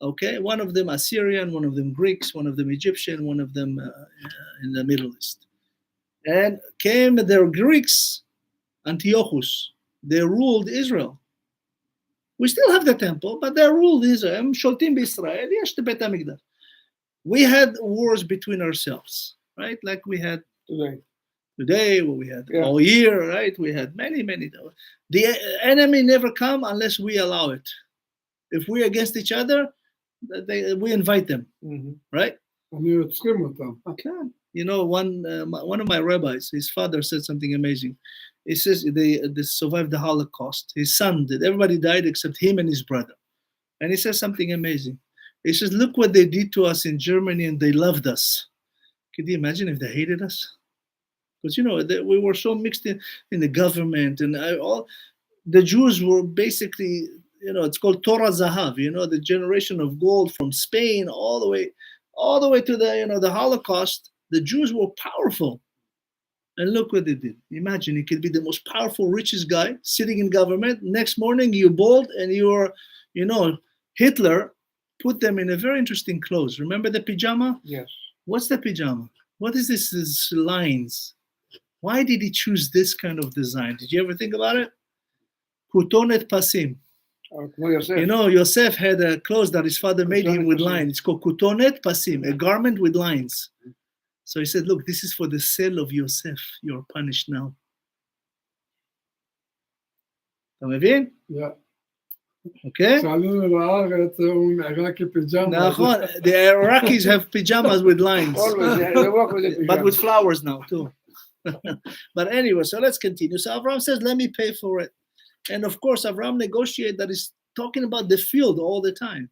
Speaker 1: Okay, one of them Assyrian, one of them Greeks, one of them Egyptian, one of them in the Middle East. And came the Greeks, Antiochus. They ruled Israel. We still have the temple, but they ruled Israel. שולטים בישראל, יש את בית המקדש. We had wars between ourselves, right? Like we had today, we had all year, right? We had many. The enemy never come unless we allow it. If we're against each other, we invite them, right? One of my rabbis, his father said something amazing. He says they survived the Holocaust. His son did. Everybody died except him and his brother. And he says something amazing. He says, look what they did to us in Germany, and they loved us. Could you imagine if they hated us? Because, we were so mixed in the government, and the Jews were basically, it's called Torah Zahav, the generation of gold from Spain all the way to the Holocaust. The Jews were powerful. And look what they did. Imagine, you could be the most powerful, richest guy sitting in government. Next morning, you're bald and you're, Hitler put them in a very interesting clothes. Remember the pajama?
Speaker 2: Yes. What's
Speaker 1: the pajama? What is this lines? Why did he choose this kind of design? Did you ever think about it? Kutonet pasim. Yosef had a clothes that his father made him with lines. It's called kutonet pasim, a garment with lines. So he said, look, this is for the sale of Yosef. You're punished now. אתה מבין?
Speaker 3: Yeah.
Speaker 1: Okay?
Speaker 3: כשעלינו לארץ הוא נראה כפיג'מה.
Speaker 1: נכון, the Iraqis have pajamas with lines.
Speaker 2: Always, they walk with the
Speaker 1: But with
Speaker 2: pajamas.
Speaker 1: flowers now too. But anyway, so let's continue. So Abraham says, let me pay for it. And of course, Abraham negotiated that he's talking about the field all the time.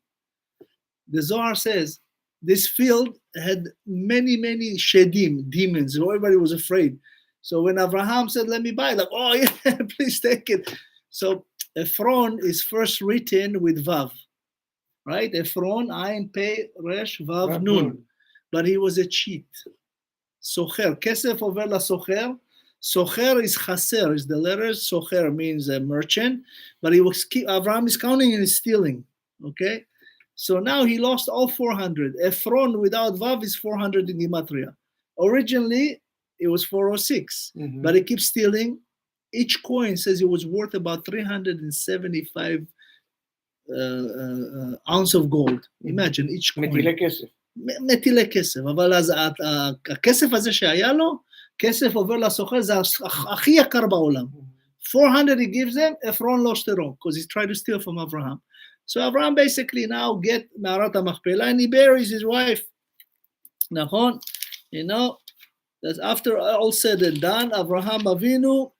Speaker 1: The Zohar says this field had many, many shedim, demons, so everybody was afraid. So when Abraham said, let me buy it, like, oh yeah, please take it. So Ephron is first written with Vav, right? Ephron, Ayin, Pei, Resh, Vav, Nun. But he was a cheat. Socher, kesef over la socher. Socher is chaser, is the letters. Socher means a merchant, but Abraham is counting and is stealing. Okay, so now he lost all 400. Ephron without Vav is 400 in Gematria. Originally, it was 406, but he keeps stealing. Each coin says it was worth about 375 ounce of gold. Imagine each coin. מטילי כסף, אבל אז הכסף הזה שהיה לו, כסף עובר לסוחר, זה הכי יקר בעולם. 400 he gives them, Ephron lost it all, because he tried to steal from Abraham. So Abraham basically now get מערת המכפלה, and he buries his wife. נכון? You know, that after all said and done, Abraham Avinu,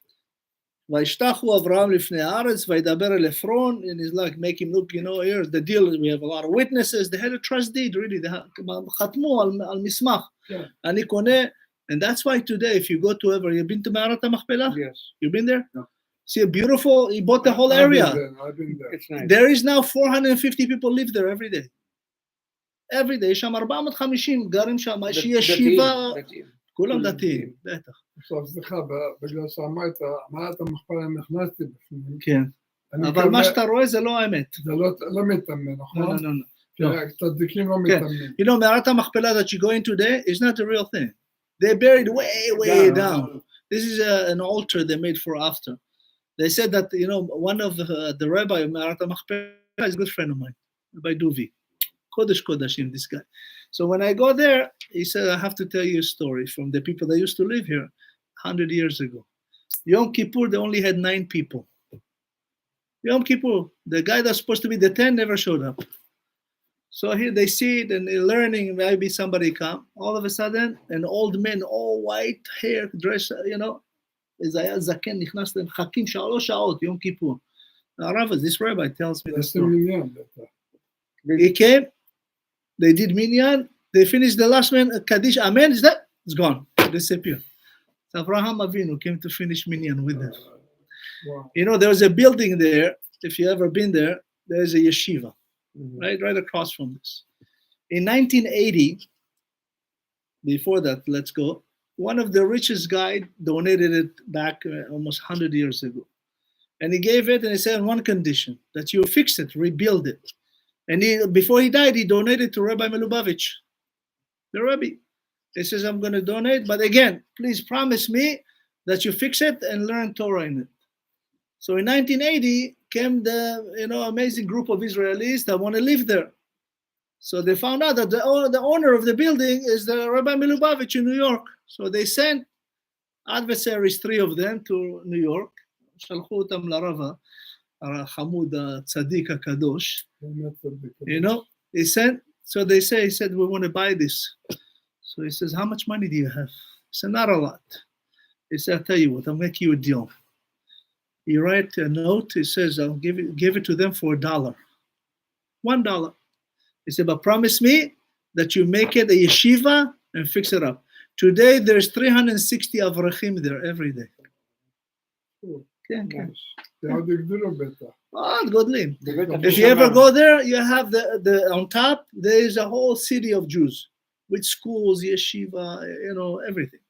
Speaker 1: וישתחו אברהם לפני הארץ, וידבר אל עפרון, and he's like, make him look, you know, here's the deal, we have a lot of witnesses, they had a trust deed, really, חתמו על מסמך. אני קונה, and that's why today, if you go to ever, you've been to מערת המכפלה?
Speaker 2: Yes.
Speaker 1: You've been there?
Speaker 3: No.
Speaker 1: See, a beautiful, he bought the whole area.
Speaker 3: I've been there.
Speaker 2: It's nice.
Speaker 1: There is now 450 people live there every day. Every day, יש שם 450 גרים שם, יש ישיבה, כולם דתיים, בטח.
Speaker 3: עכשיו, סליחה, בגלל שאמרת, מערת המכפלה נכנסתי בפנים.
Speaker 1: כן. אבל מה שאתה רואה זה לא האמת.
Speaker 3: זה לא מתאמן, נכון?
Speaker 1: לא.
Speaker 3: צדיקים לא מתאמנים.
Speaker 1: You know, מערת המכפלה that you go in today is not the real thing. They buried way down. This is an altar they made for after. They said that, you know, one of the rabbi of מערת המכפלה is a good friend of mine, Rabbi Duvi. Kodesh Kodashim, this guy. So when I go there, he said, I have to tell you a story from the people that used to live here 100 years ago. Yom Kippur, they only had 9 people. Yom Kippur, the guy that's supposed to be the 10 never showed up. So here they see it and they're learning, maybe somebody come. All of a sudden, an old man, all white hair, dress, you know, זה היה זקן, נכנס להם, חכים 3 שעות, יום כיפור. הרב, this rabbi tells me the story. He came, they did minyan, they finished the last man, Kaddish, Amen, is that? It's gone, it disappeared. So Abraham Avinu came to finish minyan with them.
Speaker 3: Wow.
Speaker 1: You know, there was a building there, if you ever been there, there's a yeshiva, right across from this. In 1980, before that, let's go, one of the richest guy donated it back almost 100 years ago. And he gave it and he said on one condition, that you fix it, rebuild it. And before he died, he donated to Rabbi Melubavitch, the Rabbi. He says, I'm going to donate, but again, please promise me that you fix it and learn Torah in it. So in 1980 came the, you know, amazing group of Israelis that want to live there. So they found out that the owner of the building is the Rabbi Melubavitch in New York. So they sent adversaries, 3 of them, to New York. שלחו אותם לרבה, החמוד הצדיק הקדוש. You know, he said, so they say, he said, we want to buy this. So he says, how much money do you have? He said, not a lot. He said, I'll tell you what, I'll make you a deal. He writes a note, he says, I'll give it to them for $1. $1. He said, but promise me that you make it a yeshiva and fix it up. Today, there's 360 avrachim there every day. כן. גודלים. If you ever go there, you have the on top, there is a whole city of Jews with schools, yeshiva, you know, everything.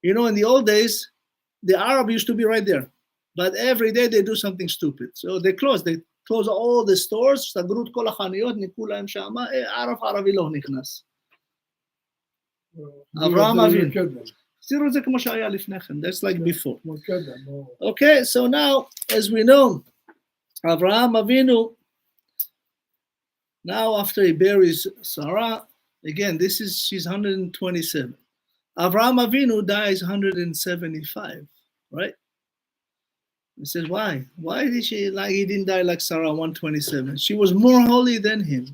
Speaker 1: You know, in the old days, the Arab used to be right there. But every day they do something stupid. So they close all the stores, סגרו את כל החנויות, ניקו להם שם, ערב ערבי לא נכנס. אברהם אבינו. תראו את זה כמו שהיה לפני כן, that's like before. Okay, so now, as we know, Avraham Avinu, now after he buries Sarah, again, she's 127. Avraham Avinu dies 175, right? He says, why? Why did she, like, he didn't die like Sarah 127? She was more holy than him.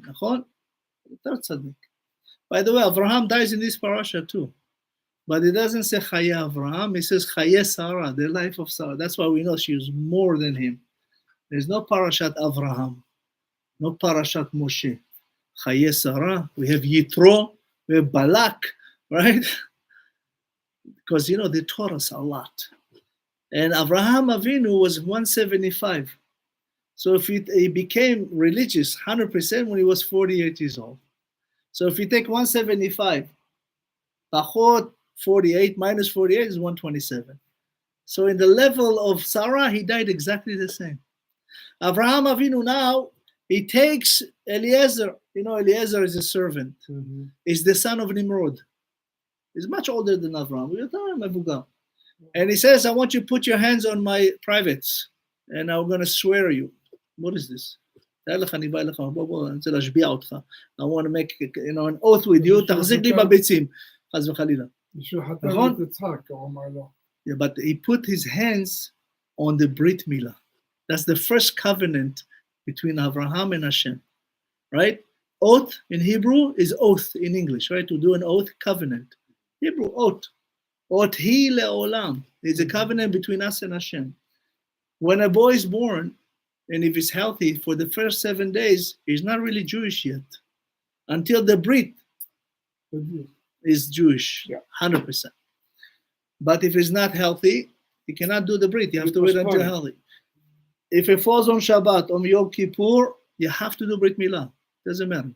Speaker 1: By the way, Avraham dies in this parasha too. But it doesn't say Chaye Avraham, it says Chaye Sarah, the life of Sarah. That's why we know she was more than him. There's no parashat Avraham, no parashat Moshe. Chaye Sarah, we have Yitro, we have Balak, right? Because, you know, they taught us a lot. And Avraham Avinu was 175. So if he became religious 100% when he was 48 years old. So if you take 175, Pachot 48 minus 48 is 127. So in the level of Sarah, he died exactly the same. Avraham Avinu now, he takes Eliezer. You know, Eliezer is a servant.
Speaker 2: Mm-hmm.
Speaker 1: He's the son of Nimrod. He's much older than Avraham. And he says, I want you to put your hands on my privates, and I'm going to swear you. What is this? I want to make, you know, an oath with you. Yeah, but he put his hands on the Brit Milah. That's the first covenant between Avraham and Hashem, right? Oath in Hebrew is oath in English, right? To do an oath, covenant. Hebrew, oath. Oath hi le'olam. It's a covenant between us and Hashem. When a boy is born, and if he's healthy, for the first 7 days, he's not really Jewish yet. Until the Brit is Jewish, 100%. But if he's not healthy, he cannot do the Brit. You have to wait until healthy. If it falls on Shabbat, on Yom Kippur, you have to do Brit Milah. Doesn't matter.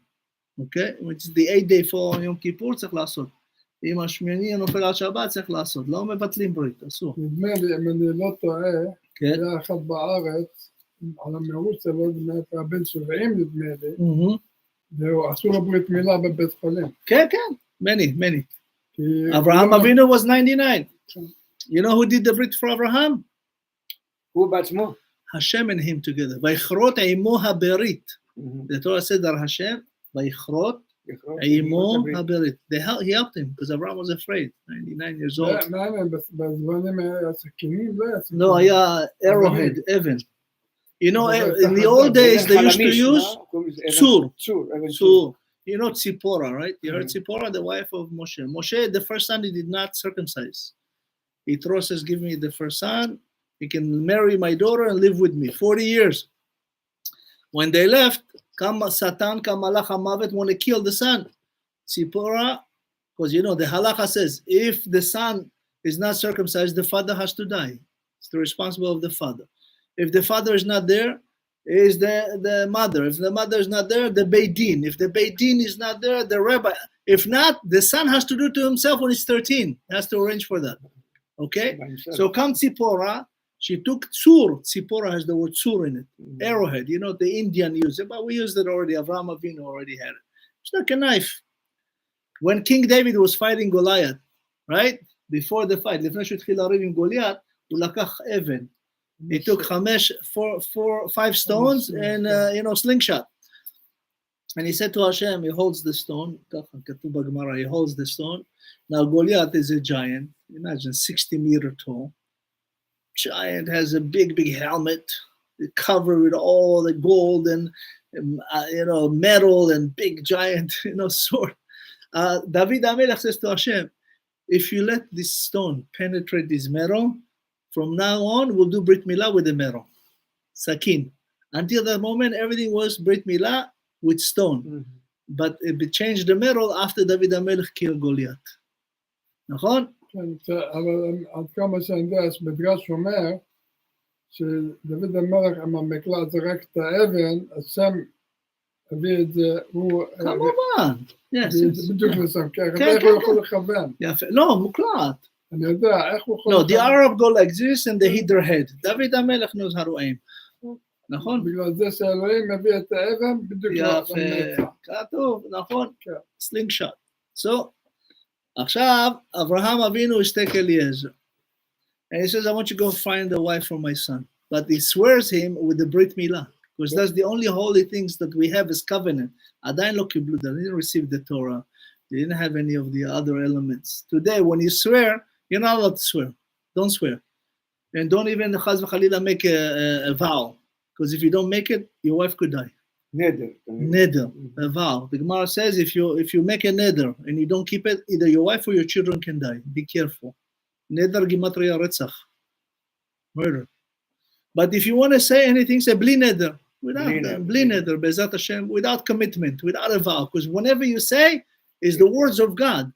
Speaker 1: Okay? Which is the 8th day fall on Yom Kippur, צריך לעשות. אם השמיני נופל על שבת, צריך לעשות. לא מבטלים ברית, אסור.
Speaker 3: נדמה לי, אם אני לא טועה, היה אחד בארץ, על המירוץ שלו, הבן 70 נדמה לי, ועשו לו ברית מילה בבית חולים.
Speaker 1: כן, כן, many. Avraham Avinu was 99. You know who did the brit for Avraham?
Speaker 2: הוא בעצמו.
Speaker 1: Hashem and him together. ויכרות עמו הברית. The Torah said that Hashem, ויכרות עמו הברית. He helped him because Avraham was afraid, 99 years old.
Speaker 3: בזמנים היה סכינים, לא היה סכינים.
Speaker 1: No, היה arrowhead, Evan. You know, in the old days, they used to use Tzur. You know Tzipora, right? You heard Tzipora, the wife of Moshe. Moshe, the first son, he did not circumcise. Yitro says, give me the first son. He can marry my daughter and live with me. 40 years. When they left, Satan, Malach HaMavet, want to kill the son. Tzipora, because you know, the halacha says, if the son is not circumcised, the father has to die. It's the responsibility of the father. If the father is not there, is the mother. If the mother is not there, the Beit Din. If the Beit Din is not there, the rabbi. If not, the son has to do it to himself when he's 13. He has to arrange for that. Okay? So come Tzipora, she took Tzur. Tzipora has the word Tzur in it. Arrowhead. You know, the Indian used it, but we used it already. Avraham Avinu already had it. It's like a knife. When King David was fighting Goliath, right? Before the fight, לפני שהתחיל לריב עם גוליית, הוא לקח אבן. He took 5 stones and slingshot. And he said to Hashem, he holds the stone. He holds the stone. Now Goliath is a giant. Imagine 60 meter tall. Giant, has a big helmet, covered with all the gold and metal and big giant sword. David HaMelech says to Hashem, if you let this stone penetrate this metal, from now on, we'll do Brit Milah with the metal, sakin. Until that moment, everything was Brit Milah with stone. But it changed the metal after David HaMelech killed Goliath. נכון?
Speaker 3: כן, אבל עד כמה שאני יודע, מדרש אומר שדוד המלך עם המקלע זרק את האבן, השם הביא את זה, הוא...
Speaker 1: כמובן,
Speaker 3: בדיוק לשם ככה, ואיך הוא יכול לכוון?
Speaker 1: יפה, לא, מוקלט.
Speaker 3: אני יודע, איך הוא יכול...
Speaker 1: No, the Arab go like this and they hit their head. David HaMelech knows how to aim. נכון?
Speaker 3: בגלל זה שאלוהים מביא את האבן, בדיוק
Speaker 1: יפה, כתוב, נכון? slingshot. So, עכשיו, אברהם אבינו השתק אליעזר. And he says, I want you to go find a wife for my son. But he swears him with the Brit Milah. Because that's the only holy things that we have as covenant. עדיין לא קיבלו, they didn't receive the Torah. They didn't have any of the other elements. Today, when you swear, you're not allowed to swear. Don't swear. And don't even chas v'chalila make a vow. Because if you don't make it, your wife could die. Neder, a vow. The Gemara says if you make a neder and you don't keep it, either your wife or your children can die. Be careful. Neder gimatria retzach. Murder. But if you want to say anything, say bli neder. Without bli neder, bezat Hashem, without commitment, without a vow. Because whenever you say, is the words of God.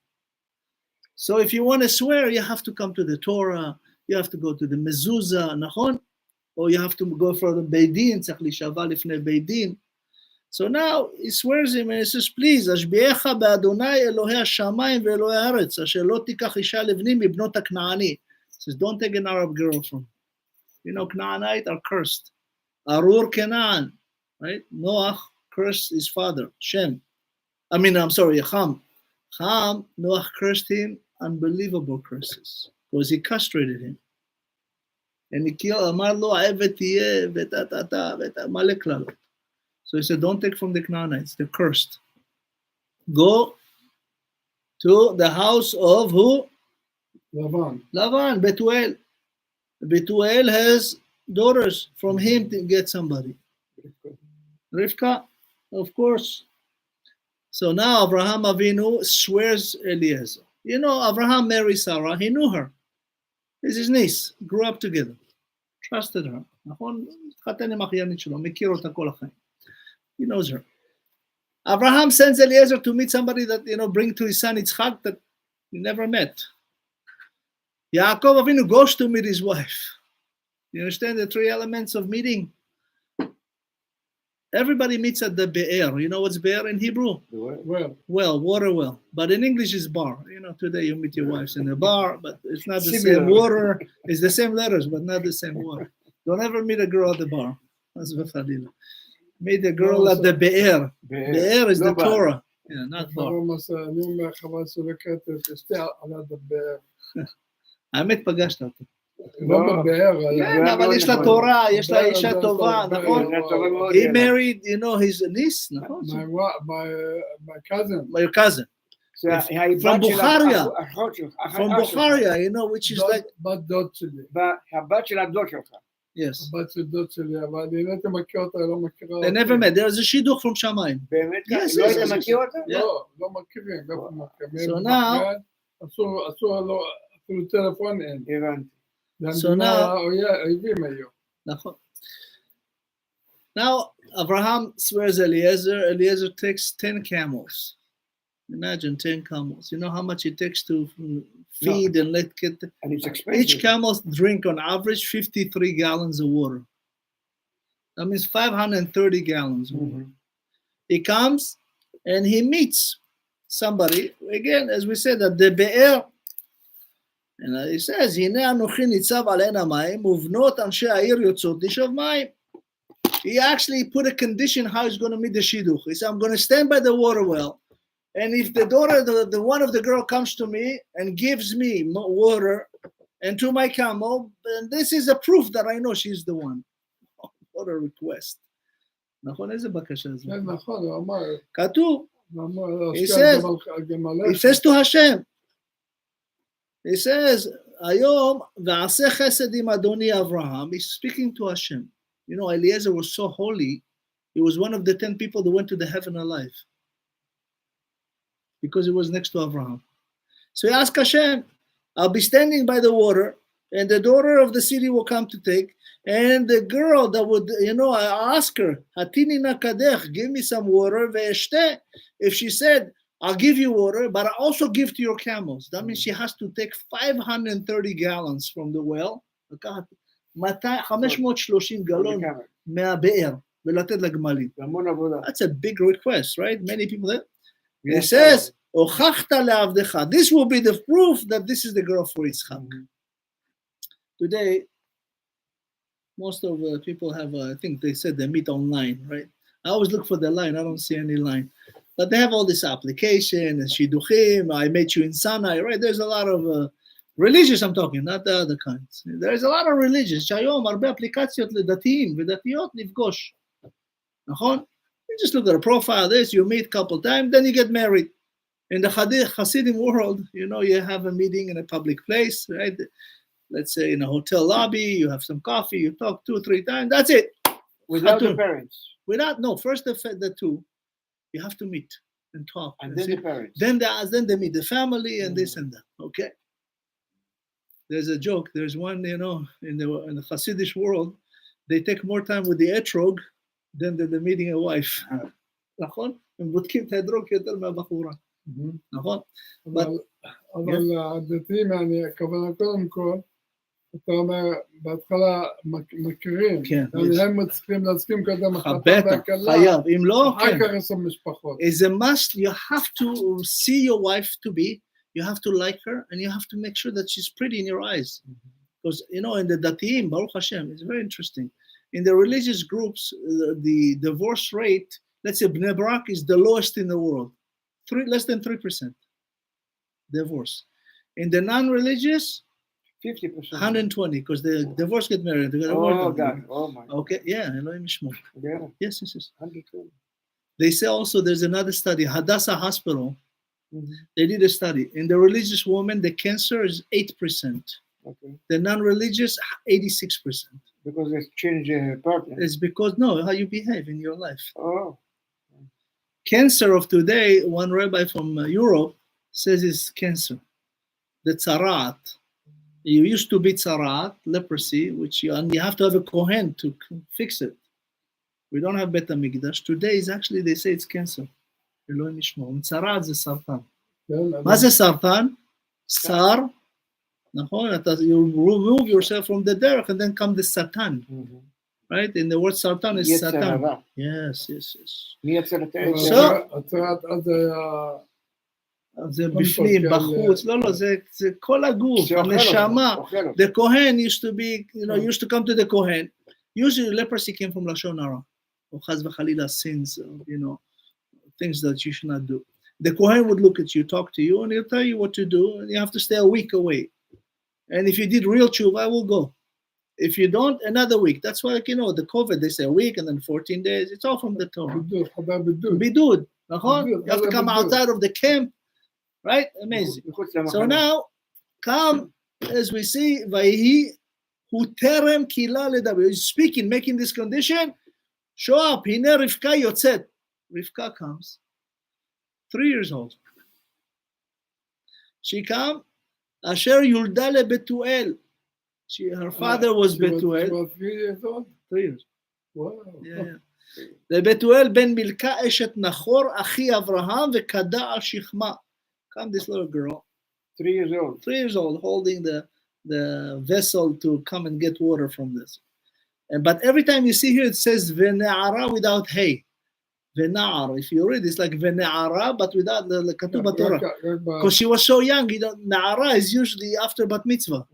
Speaker 1: So if you want to swear, you have to come to the Torah, you have to go to the mezuzah, nachon? Or you have to go for the beidin, tzach lishava lifnei beidin. So now he swears him and he says, please, ashbiecha be'adonai Elohei hashamayim ve'Elohei haaretz, asher lo tikach isha livni mibnot ha'knaani. He says, don't take an Arab girl from. You know, Knaanite are cursed. Arur Canaan, right? Noach cursed his father, Ham. Noach cursed him, unbelievable curses, because he castrated him. And he killed, אמר לו, העבד תהיה, מלא קללות. So he said, don't take from the Canaanites, they're cursed. Go to the house of who? Lavan, Betuel. Betuel has daughters. From him to get somebody. Rivka, of course. So now Abraham Avinu swears Eliezer. You know, Abraham married Sarah. He knew her. It's his niece. Grew up together. Trusted her. He knows her. Abraham sends Eliezer to meet somebody that, bring to his son Yitzchak that he never met. Yaakov Avinu goes to meet his wife. You understand the three elements of meeting? Everybody meets at the be'er. You know what's be'er in Hebrew? Well, water well. But in English it's bar. Today you meet your wives in a bar, but it's not the same water. It's the same letters, but not the same water. Don't ever meet a girl at the bar. Meet a girl at the be'er. Be'er is the Torah. Yeah, not bar. האמת פגשת אותו.
Speaker 3: לא בבאר.
Speaker 1: כן, אבל יש לה תורה, יש לה אישה טובה, נכון? He married, his niece, נכון?
Speaker 3: My cousin.
Speaker 1: My cousin. From Bukharia. From Bukharia, which is like...
Speaker 3: בת דוד שלי.
Speaker 2: הבת של הדוד שלך.
Speaker 1: Yes.
Speaker 3: הבת של דוד שלי, אבל אני לא הייתי מכיר אותה, לא מכירה אותה.
Speaker 1: They never met. There's a שידוך from שמיים.
Speaker 2: באמת?
Speaker 1: לא
Speaker 2: היית מכיר אותה?
Speaker 3: לא מכירים.
Speaker 1: So now...
Speaker 3: אסור לו... טלפון אין.
Speaker 1: So now,
Speaker 3: אויבים היו.
Speaker 1: נכון. Now, Abraham swears Eliezer takes 10 camels. Imagine 10 camels. You know how much it takes to feed and let get...
Speaker 2: And it's expensive.
Speaker 1: Each camel drink on average 53 gallons of water. That means 530 gallons of water. He comes and he meets somebody. Again, as we said, at the Be'er. And he says, הנה אנוכי ניצב על עין המים, ובנות אנשי העיר יוצאות לשאוב מים. He actually put a condition how he's going to meet the shidduch. He said, I'm going to stand by the water well, and if the daughter, the one of the girl comes to me and gives me water and to my camel, then this is a proof that I know she's the one. What a request. נכון, איזה בקשה זו?
Speaker 3: כן, נכון, הוא אמר.
Speaker 1: כתוב. He says to Hashem, he says, היום ועשה חסד עם אדוני אברהם, he's speaking to Hashem. Eliezer was so holy, he was one of the 10 people that went to the heaven alive. Because he was next to Abraham. So he asked Hashem, I'll be standing by the water, and the daughter of the city will come to take, and the girl that would, I ask her, Hatini na kadech, give me some water, ve'eshte. If she said, I'll give you water, but I also give to your camels. That means she has to take 530 gallons from the well. 530 גלון מהבאר, ולתת לגמלים. That's a big request, right? Many people there. It says, הוכחת לעבדך. This will be the proof that this is the girl for Yitzchak. Today, most of people have, I think they said they meet online, right? I always look for the line. I don't see any line. But they have all this application and shiduchim. I met you in Sinai, right? There's a lot of religious, I'm talking, not the other kinds. There's a lot of religious. שהיום הרבה אפליקציות לדתיים ודתיות לפגוש. נכון? You just look at a profile, you meet a couple times, then you get married. In the Hasidim world, you know, you have a meeting in a public place, right? Let's say in a hotel lobby, you have some coffee, you talk 2-3 times, that's it.
Speaker 2: Without the
Speaker 1: Hatun.
Speaker 2: parents.
Speaker 1: First the two, you have to meet and talk.
Speaker 2: And
Speaker 1: and
Speaker 2: then
Speaker 1: see.
Speaker 2: the parents.
Speaker 1: Then they meet the family and this and that. Okay. There's a joke. There's one, you know, in the Hasidic world, they take more time with the etrog than the meeting a wife. נכון? הם בודקים את האתרוג יותר מהבחורה. נכון?
Speaker 3: אבל הדתיים, הכוונה קודם כל, אתה אומר, בהתחלה מכירים, הם צריכים להסכים קודם החלטה והקלה,
Speaker 1: חייב, אם לא,
Speaker 3: אחר כך יש משפחות.
Speaker 1: It's a must, you have to see your wife to be, you have to like her, and you have to make sure that she's pretty in your eyes. Because, you know, in the Datiyim, Baruch Hashem, it's very interesting. In the religious groups, the divorce rate, let's say Bnei Brak is the lowest in the world. Less than 3% divorce. In the non-religious,
Speaker 2: 50%.
Speaker 1: 120, because the divorce get married.
Speaker 2: Oh, God. Oh, my God.
Speaker 1: Okay, yeah, Elohim Yishmor.
Speaker 2: Yeah.
Speaker 1: Yes.
Speaker 2: 120.
Speaker 1: They say also there's another study, Hadassah Hospital. They did a study. In the religious woman, the cancer is 8%.
Speaker 2: Okay.
Speaker 1: The non-religious, 86%.
Speaker 2: Because they change partner.
Speaker 1: It's because, no, how you behave in your life.
Speaker 2: Oh.
Speaker 1: Cancer of today, one rabbi from Europe says it's cancer. The tzaraat. You used to be tzaraat, leprosy, and you have to have a kohen to fix it. We don't have Bet HaMikdash. Today is actually, they say it's cancer. אלוהים ישמור. tzaraat זה סרטן. מה זה סרטן? שר, נכון? You remove yourself from the derech and then come the satan. Right? In the word Satan is Satan. Yes. זה בפנים, בחוץ, לא, זה כל הגוף, הנשמה. The Kohen used to be, used to come to the Kohen. Usually leprosy came from לשון הרע. או חס וחלילה sins, things that you should not do. The Kohen would look at you, talk to you, and he'll tell you what to do, and you have to stay a week away. And if you did real tshuva, I will go. If you don't, another week. That's why, the COVID, they say a week and then 14 days. It's all from the Torah. Bidud. You have to come outside of the camp. Right? Amazing. So now, come, as we see, Vayhi, hu terem kila ledaber. He's speaking, making this condition. Show up. Hine Rivka yotzet. Rivka comes. 3 years old. She comes. Asher yulda lebetuel. Her father was Betuel.
Speaker 3: She was 3 years old?
Speaker 1: 3 years.
Speaker 3: Wow.
Speaker 1: Yeah. לבתואל בן מילכה אשת נחור, אחי אברהם, וקדע על שכמה. Come this little girl.
Speaker 2: 3 years old.
Speaker 1: 3 years old, holding the vessel to come and get water from this. But every time you see here, it says vene'ara without hey. Ve'na'ar. If you read, it's like vene'ara, but without the katuv Torah. Because she was so young, na'ara is usually after bat mitzvah.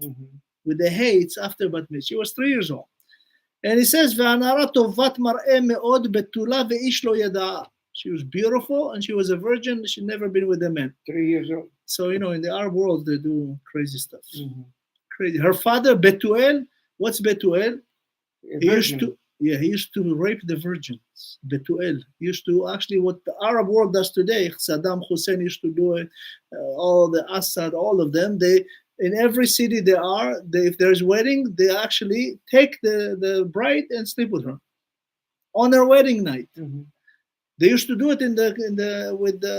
Speaker 1: With the hay, it's after bat mitzvah. She was 3 years old. And it says, "Ve'anara tovat mar'eh me'od betula ve'ish lo yada'a." She was beautiful and she was a virgin. She'd never been with a man.
Speaker 2: 3 years old.
Speaker 1: So, in the Arab world, they do crazy stuff. Crazy. Her father, Betuel, what's Betuel? He used to rape the virgins. Betuel. He used to actually what the Arab world does today. Saddam Hussein used to do it. All the Assad, all of them. In every city if there's wedding, they actually take the bride and sleep with her on their wedding night. They used to do it with the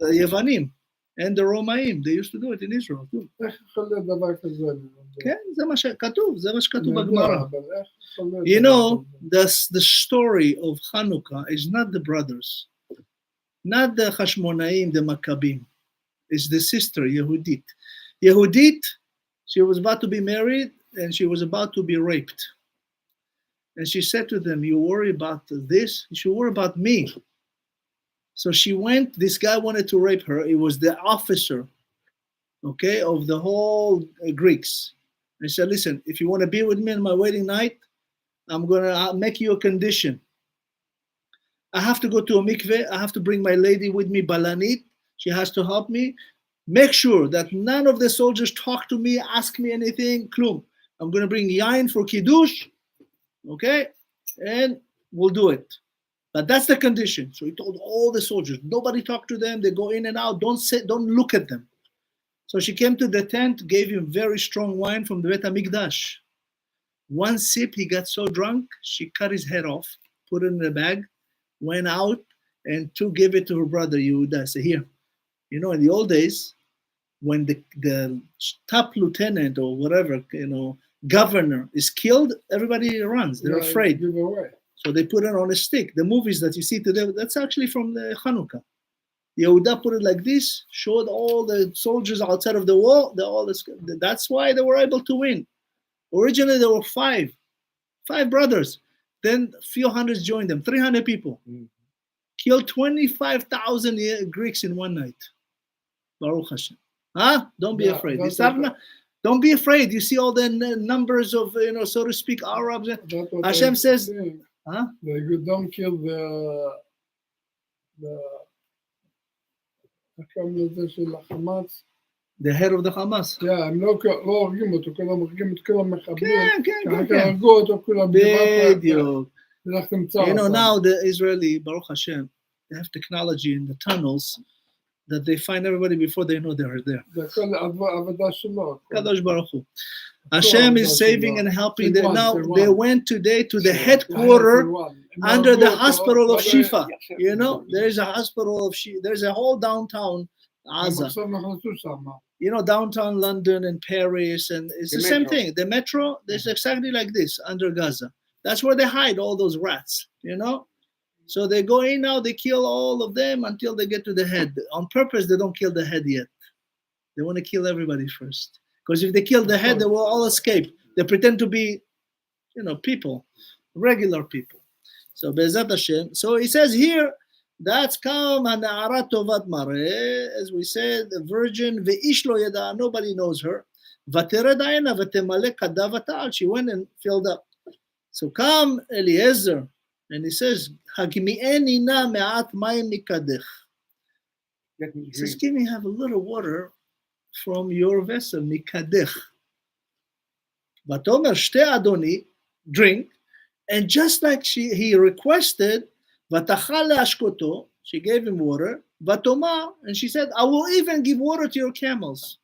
Speaker 1: Yevanim and the Romaim. They used to do it in Israel too. כן, זה מה שכתוב בגמרא. The story of Hanukkah is not the brothers, not the Hashmonaim, the Maccabim. It's the sister, Yehudit. Yehudit, she was about to be married and she was about to be raped. And she said to them, you worry about this? You should worry about me. So she went, this guy wanted to rape her. It was the officer, of the whole Greeks. And he said, listen, if you want to be with me on my wedding night, I'm going to make you a condition. I have to go to a mikveh. I have to bring my lady with me, Balanit. She has to help me. Make sure that none of the soldiers talk to me, ask me anything, klum. I'm going to bring yain for kiddush, and we'll do it. But that's the condition. So he told all the soldiers, nobody talk to them. They go in and out. Don't look at them. So she came to the tent, gave him very strong wine from the Bet HaMikdash. One sip, he got so drunk, she cut his head off, put it in a bag, went out, and gave it to her brother Yehuda. Say, here. You know, in the old days, when the top lieutenant or whatever, governor is killed, everybody runs. They're afraid.
Speaker 3: Give away.
Speaker 1: So they put it on a stick. The movies that you see today, that's actually from the Hanukkah. Yehuda put it like this, showed all the soldiers outside of the wall. That's why they were able to win. Originally, there were five brothers. Then a few hundreds joined them, 300 people. Killed 25,000 Greeks in one night. Baruch Hashem. Don't be afraid. Don't be afraid. You see all the numbers of, so to speak, Arabs. Hashem says,
Speaker 3: They don't kill the
Speaker 1: the head of the Hamas.
Speaker 3: הם לא הורגים אותו, כולם הורגים את כל המחבלים.
Speaker 1: כן.
Speaker 3: הרגו אותו כולם.
Speaker 1: בדיוק.
Speaker 3: You know,
Speaker 1: now the Israeli, Baruch Hashem, they have technology in the tunnels that they find everybody before they know they are there.
Speaker 3: זה כל העבודה שלו.
Speaker 1: Kadosh Baruch Hu. Hashem is saving and helping them. Now they went today to the headquarters under the hospital of Shifa. There's a hospital of Shifa. There's a whole downtown Gaza. Downtown London and Paris, and it's the same thing. The metro, there's exactly like this under Gaza. That's where they hide all those rats, So they go in now, they kill all of them until they get to the head. On purpose, they don't kill the head yet. They want to kill everybody first. Because if they kill the head, they will all escape. They pretend to be, people, regular people. So Be'ezat Hashem. So he says here, that's come and tovat mare, as we said, the virgin, ve'ish lo yada, nobody knows her. Vatered ayna v'temale kadav ta'al. She went and filled up. So come Eliezer, and he says, Hagmi'eni na me'at mayim mikadech. He says, give me have a little water from your vessel, mikadech. Vatomer shte adoni, drink, and just like he requested, vatachal le'ashkoto, she gave him water, vatomar, and she said, I will even give water to your camels.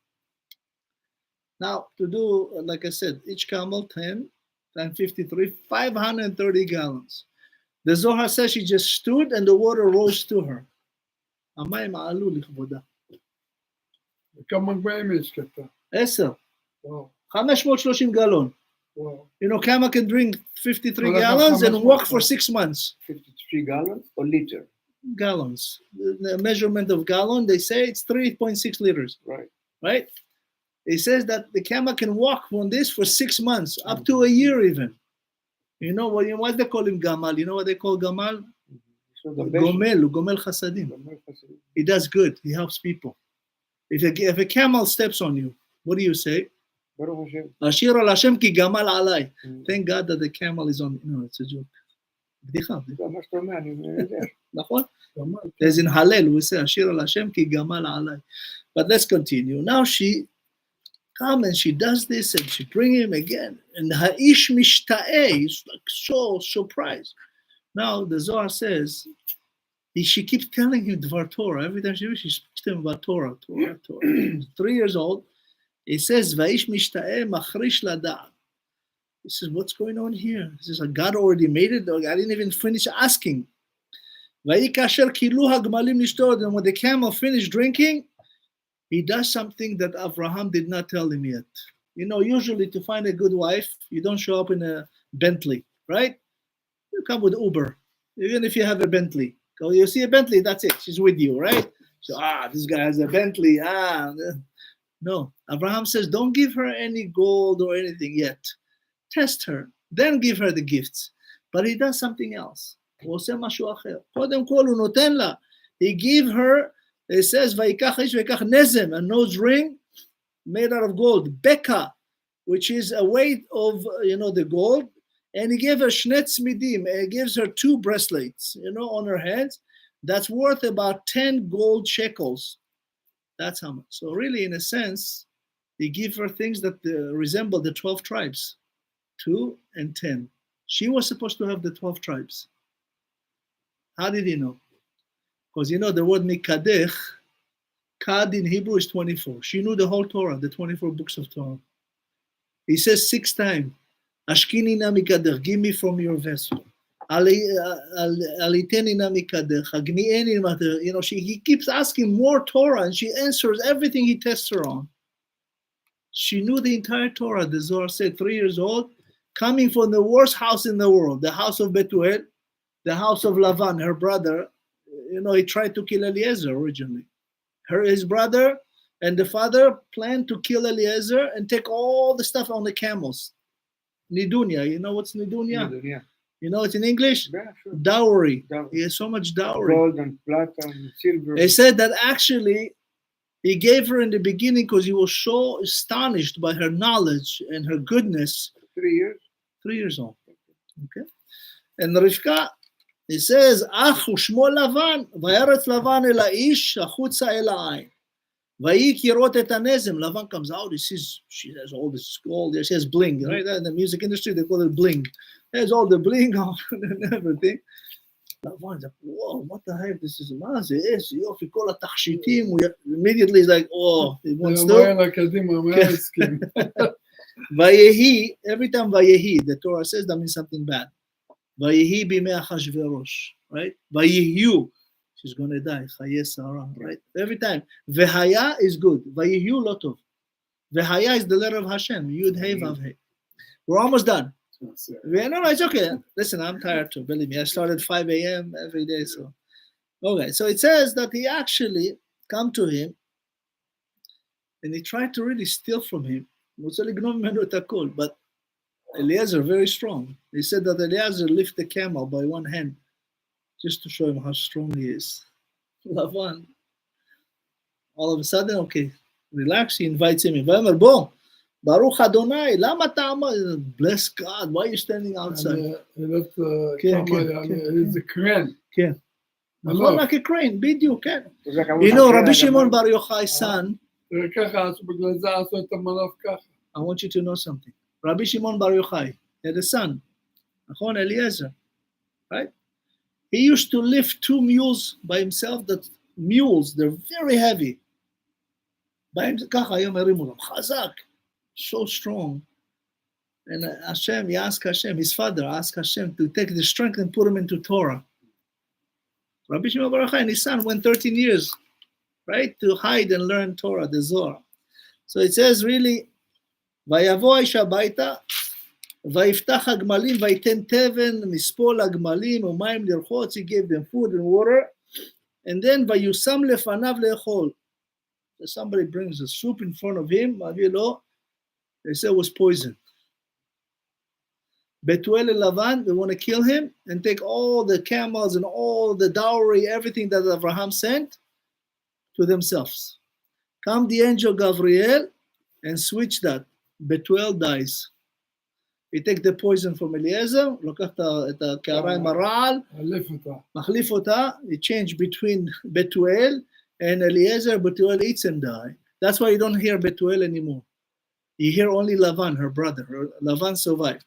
Speaker 1: Now, to do, like I said, each camel 10 times 53, 530 gallons. The Zohar says she just stood and the water rose to her. המים עלו לכבודה.
Speaker 3: כמה גבוהים יש כתה?
Speaker 1: 10. 530 gallon. Camel can drink 53 gallons and walk for 6 months.
Speaker 2: 53 gallons or liter?
Speaker 1: Gallons. The measurement of gallon, they say it's 3.6 liters. Right? It says that the camel can walk on this for 6 months, up to a year even. What they call him Gamal? You know what they call Gamal? Gomel Chasadim. He does good. He helps people. If a camel steps on you, what do you say? Ashir al Hashem ki Gamal alai. Thank God that the camel is on. No, it's a joke. As in Hallel, we say Ashir al Hashem ki Gamal alai. But let's continue. Now she comes and she does this and she brings him again. And Ha'ish mishta'eh is like so surprised. Now the Zohar says, she keeps telling him Dvar Torah. Every time she speaks to him about Torah. 3 years old. He says, Va'ish mishta'eh machrish lada'at. He says, what's going on here? He says, God already made it. I didn't even finish asking. Va'i kasher kilu hagmalim nishtod. And when the camel finished drinking, he does something that Abraham did not tell him yet. Usually to find a good wife, you don't show up in a Bentley, right? You come with Uber, even if you have a Bentley. You see a Bentley, that's it. She's with you, right? So, this guy has a Bentley. No. Abraham says, don't give her any gold or anything yet. Test her. Then give her the gifts. But he does something else. He gave her, it says, a nose ring made out of gold. Beka, which is a weight of, the gold. And he gave her shnetz midim. He gives her 2 bracelets, on her hands. That's worth about 10 gold shekels. That's how much. So really, in a sense, he gave her things that resemble the 12 tribes, 2 and 10. She was supposed to have the 12 tribes. How did he know? Because you know the word mikadech, kad in Hebrew is 24. She knew the whole Torah, the 24 books of Torah. He says 6 times, Ashkini na mikadech, give me from your vessel. Aliteni na mikadech, agnieni mater. You know, he keeps asking more Torah and she answers everything he tests her on. She knew the entire Torah, the Zohar said, 3 years old, coming from the worst house in the world, the house of Betuel, the house of Lavan, her brother. You know, he tried to kill Eliezer originally. His brother and the father planned to kill Eliezer and take all the stuff on the camels. Nidunya, you know what's Nidunya?
Speaker 2: Nidunya.
Speaker 1: You know it's in English?
Speaker 2: Yeah, sure.
Speaker 1: Dowry. He has so much dowry.
Speaker 2: Gold and platinum and silver.
Speaker 1: They said that actually he gave her in the beginning because he was so astonished by her knowledge and her goodness.
Speaker 2: 3 years?
Speaker 1: 3 years old. Okay. And Rivka, he says, Ach ushmo Lavan, vayeretz Lavan el ha'ish, achutza el ha'ayin. Vayi kirot et hanezem. Lavan comes out, he sees, she has all this gold, she has bling, right? In the music industry, they call it bling. There's all the bling on and everything. Lavan's like, whoa, what the heck? This is amazing. Yes, yofi kol ha'tachshitim. Immediately he's like, oh, he wants to. Vayehi, every time Vayehi, the Torah says that means something bad. Vayehi bimei Achashverosh, right? Vayehyu, she's going to die. Chaye Sarah, right? Every time. Vehaya is good. Vayehyu lo tov. Vehaya is the letter of Hashem. Yud Hey Vav Hey. We're almost done. No, it's okay. Listen, I'm tired too. Believe me, I started 5 a.m. every day. So, okay. So it says that he actually come to him and he tried to really steal from him. But Eliezer very strong. He said that Eliezer lift the camel by one hand just to show him how strong he is. Lavan. All of a sudden, okay, relax. He invites him. Bon, Baruch Adonai, lama ta'ama? Bless God. Why are you standing outside?
Speaker 3: He left he's a crane.
Speaker 1: Like a crane, bidyu, כן. You know, Rabbi Shimon Bar Yochai's son. I want you to know something. Rabbi Shimon Bar Yochai had a son, Eliezer, right? He used to lift 2 mules by himself. That mules, they're very heavy. By himself, chazak, so strong. And Hashem, he asked Hashem, his father asked Hashem to take the strength and put him into Torah. Rabbi Shimon Bar Yochai and his son went 13 years, right, to hide and learn Torah, the Zohar. So it says really, ויבוא האיש הביתה, ויפתח הגמלים, ויתן תבן, מספול הגמלים, ומים לרחוץ, he gave them food and water, and then ויושם לפניו לאכול. So somebody brings a soup in front of him, they say it was poison. Betuel and Lavan, they want to kill him and take all the camels and all the dowry, everything that Abraham sent to themselves. Come the angel Gabriel and switch that. Betuel dies. He take the poison from Eliezer, לוקח את הקערה עם הרעל, מחליף אותה, he changed between Betuel and Eliezer. Betuel eats and die. That's why you don't hear Betuel anymore. You hear only Lavan, her brother. Lavan survived.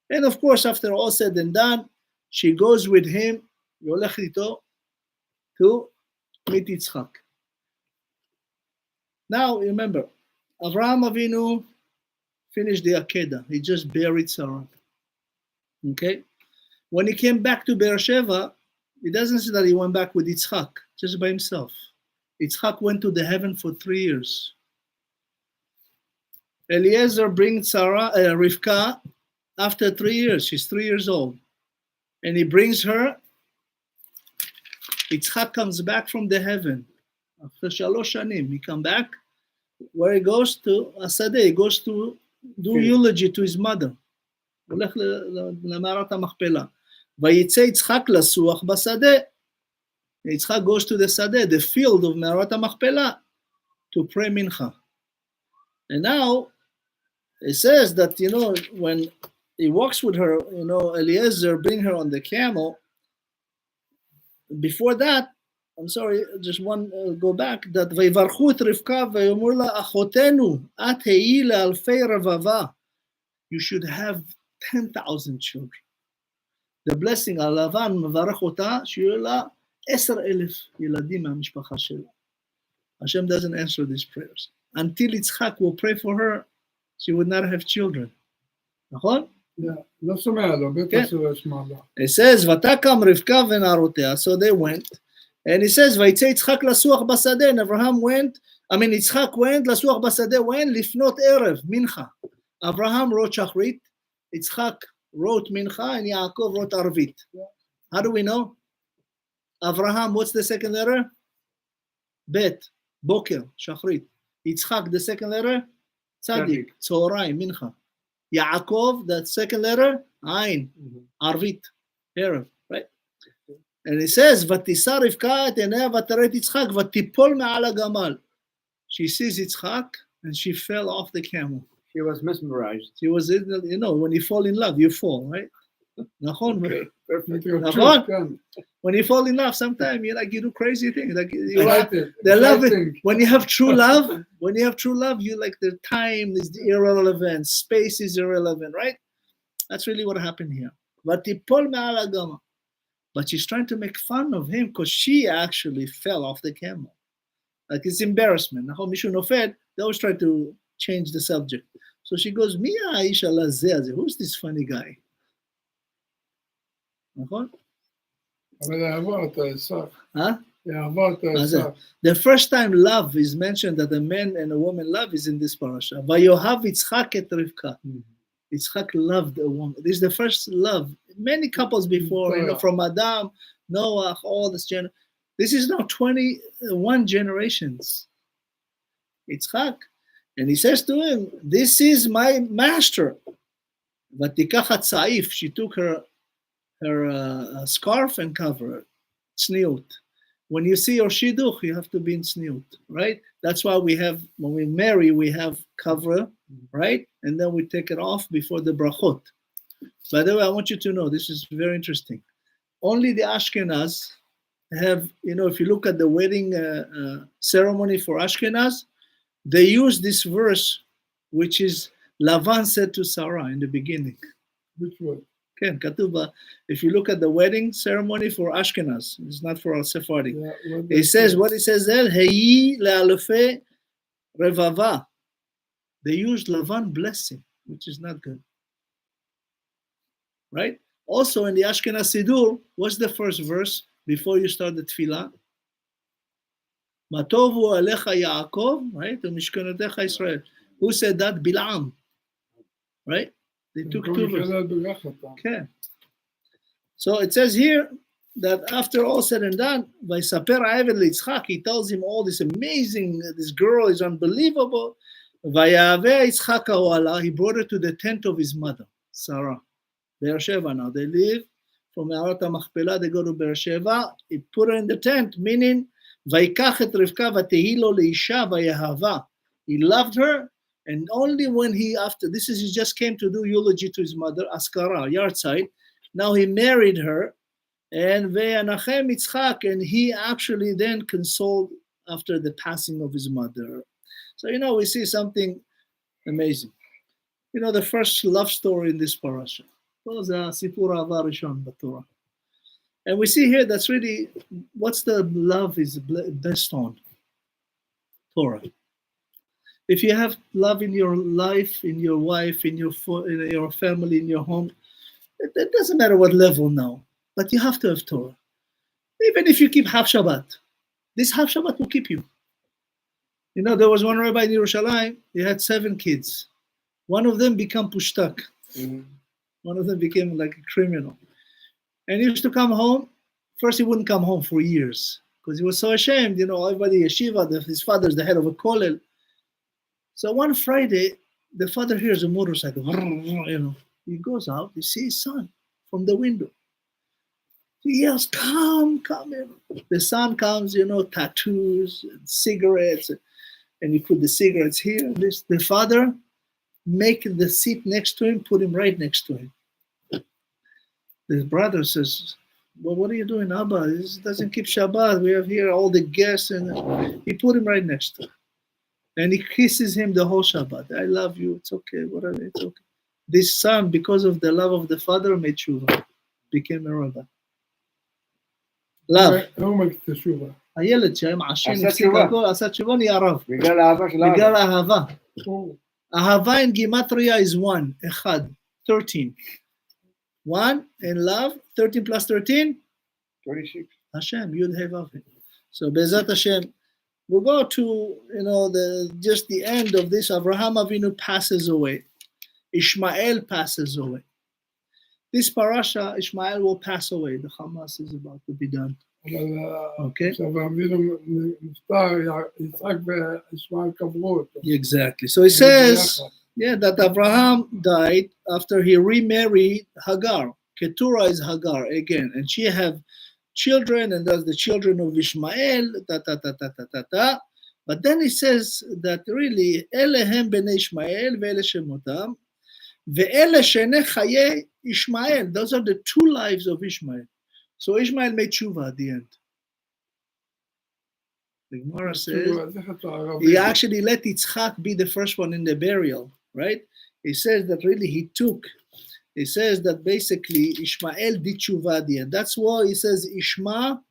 Speaker 1: And of course, after all said and done, she goes with him, והולכת איתו, to meet Yitzchak. Now, remember, Avraham Avinu finished the Akeda. He just buried Sarah. Okay? When he came back to Beersheba, it doesn't say that he went back with Yitzchak, just by himself. Yitzchak went to the heaven for 3 years. Eliezer brings Rivka after 3 years. She's 3 years old. And he brings her. Yitzchak comes back from the heaven. After 3 shanim, he come back. Where he goes to Asadeh, he goes to do eulogy to his mother. הולך למערת המכפלה. ויצא יצחק לסוח בשדה. Yitzchak goes to the Sadeh, the field of מערת המכפלה, to pray mincha. And now, it says that, when he walks with her, Eliezer bring her on the camel. Before that, I'm sorry, just one go back, that ויברכו את רבקה ויאמרו לה, אחותנו, את היי לאלפי רבבה. You should have 10,000 children. the blessing על לבן מברך אותה, שיהיו לה 10,000 ילדים מהמשפחה שלה. Hashem doesn't answer these prayers. Until Yitzchak will pray for her, she would not have children. נכון?
Speaker 3: לא שומע לו, בטח שלא ישמע לו.
Speaker 1: It says, ותקם רבקה ונערותיה, so they went, and he says, ויצא יצחק לסוח בשדה, and Abraham went, יצחק went, לסוח בשדה, went, לפנות ערב, מנחה. Abraham wrote שחרית, Yitzchak wrote mincha, and Yaakov wrote arvit. How do we know? Abraham, what's the second letter? Bet, boker, shachrit. Yitzchak, the second letter? Tzadik, tzorai, mincha. Yaakov, that second letter? Ain, arvit, erev, right? And it says, ותישא רבקה את עיניה ותראה את יצחק ותיפול מעל הגמל. She sees Yitzchak and she fell off the camel.
Speaker 2: She was mesmerized.
Speaker 1: She was, you know, when you fall in love, you fall, right?
Speaker 2: Okay, perfect.
Speaker 1: When you fall in love, sometimes you do crazy things. Like the love, when you have true love, you like the time is irrelevant, space is irrelevant, right? That's really what happened here. But she's trying to make fun of him because she actually fell off the camel. Like it's embarrassment. They always try to change the subject. So she goes, who's this funny guy? נכון? The first time love is mentioned that a man and a woman love is in this parasha. ויאהב יצחק את רבקה. Yitzchak loved a woman. This is the first love. Many couples before, you know, from Adam, Noah, all this generation. This is now 21 generations. Yitzchak. And he says to him, this is my master. ותיקח הצעיף, she took her scarf and cover it. Tzniut. When you see your shidduch, you have to be in tzniut, right? That's why we have, when we marry, we have cover, right? And then we take it off before the brachot. By the way, I want you to know, this is very interesting. Only the Ashkenaz have, you know, if you look at the wedding ceremony for Ashkenaz, they use this verse, which is Lavan said to Sarah in the beginning.
Speaker 3: Which one?
Speaker 1: Okay, Katuba. If you look at the wedding ceremony for Ashkenaz, it's not for our Sephardi. Yeah, it says, what it says there, Heyi le'alefe revava. They used Lavan blessing, which is not good. Right? Also in the Ashkenaz Siddur, what's the first verse before you start the tefillah? Matovu alecha Yaakov, right? Umishkanotecha Israel. Who said that? Bilam. Right? They took two verses. Okay. So it says here that after all said and done, by Saper Ha'eved Yitzchak, he tells him all this amazing, this girl is unbelievable. Vayaveh Yitzchak ha'oala, he brought her to the tent of his mother, Sarah. Be'er-sheva now. They live from Me'arat HaMachpelah, they go to Be'er-sheva. He put her in the tent, meaning, Vayikach et Rivka v'tehi lo leisha vayahava. He loved her. And only when he just came to do eulogy to his mother, Askara, Yartzeit. Now he married her, and Ve'anachem Yitzchak, and he actually then consoled after the passing of his mother. So, you know, we see something amazing. You know, the first love story in this parasha was Sipur Ahava Rishon b'Torah. And we see here that's really, what's the love is based on? Torah. If you have love in your life, in your wife, in your family, in your home, it doesn't matter what level now, but you have to have Torah. Even if you keep half Shabbat, this half Shabbat will keep you. You know, there was one rabbi in Yerushalayim, he had 7 kids. One of them became pushtak. Mm-hmm. One of them became like a criminal. And he used to come home. First, he wouldn't come home for years because he was so ashamed. You know, everybody yeshiva, his father's the head of a Kollel. So one Friday, the father hears a motorcycle, you know. He goes out, he sees his son from the window. He yells, come in. The son comes, you know, tattoos, cigarettes, and he put the cigarettes here. The father make the seat next to him, put him right next to him. The brother says, well, what are you doing, Abba? This doesn't keep Shabbat. We have here all the guests. And he put him right next to him. And he kisses him the whole Shabbat. I love you. It's okay. Whatever. It's okay. This son, because of the love of the father, made tshuva. became a rabbi. Love.
Speaker 3: הוא מקצת תשובה.
Speaker 1: הילד שהיה מעשן,
Speaker 2: עשה
Speaker 1: הפסיק
Speaker 2: תשובה.
Speaker 1: הכל, עשה תשובה, נהיה רב.
Speaker 2: בגלל האהבה של האבא.
Speaker 1: בגלל האהבה.
Speaker 3: הוא
Speaker 1: אהבה in גימטריה is 1, 1, 13. 1 and love, 13 plus 13,
Speaker 2: 26.
Speaker 1: Hashem, Yud Hey Vav Hey. So Bezat Hashem, we'll go to, just the end of this. Avraham Avinu passes away. Ishmael passes away. This parasha, Ishmael will pass away. The Hamas is about to be done.
Speaker 3: אבל
Speaker 1: Okay?
Speaker 3: עכשיו אבינו נפטר, יצחק וישמעאל קברו אותו.
Speaker 1: Exactly. So it says, that Abraham died after he remarried Hagar. Keturah is Hagar again, and she have children, and that's the children of Ishmael. But then it says that really, Elehem bnei Ishmael ve'ele shemotam, ve'ele shene chaye Ishmael. Those are the two lives of Ishmael. So Ishmael made tshuva at the end. The Gemara says he actually let Yitzchak be the first one in the burial, right? He says that really he says that basically Ishmael did tshuva at the end. That's why he says Ishmael,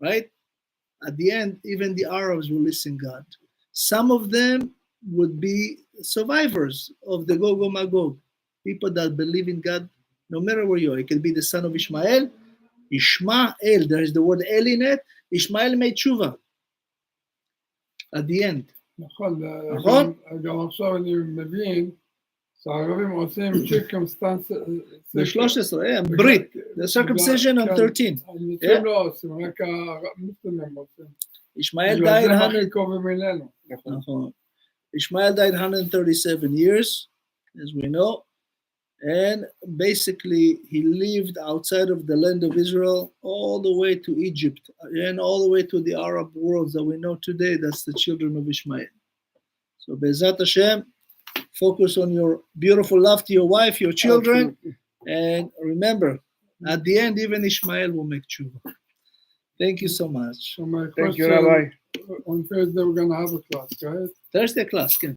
Speaker 1: right? At the end, even the Arabs will listen God. Some of them would be survivors of the Gog and Magog, people that believe in God, no matter where you are. It can be the son of Ishmael. Ishmael, there is the word El in it. Ishmael made tshuva at the end.
Speaker 3: נכון,
Speaker 1: נכון?
Speaker 3: גם עכשיו אני מבין שהערבים עושים circumstance,
Speaker 1: ב-13, ברית, the circumcision on 13.
Speaker 3: הנוצרים לא עושים, רק המוסלמים עושים.
Speaker 1: Ishmael
Speaker 3: בגלל
Speaker 1: died
Speaker 3: זה
Speaker 1: 100,
Speaker 3: הכי קרובים אלינו.
Speaker 1: נכון. Ishmael died 137 years, as we know, and basically he lived outside of the land of Israel all the way to Egypt and all the way to the Arab worlds that we know today. That's the children of Ishmael. So Be'ezat Hashem, focus on your beautiful love to your wife, your children, and remember, at the end, even Ishmael will make tshuva. Thank you so much.
Speaker 3: So my
Speaker 2: Thank you,
Speaker 3: question,
Speaker 2: Rabbi.
Speaker 3: on Thursday we're going to have a class, right?
Speaker 1: Thursday class, Ken.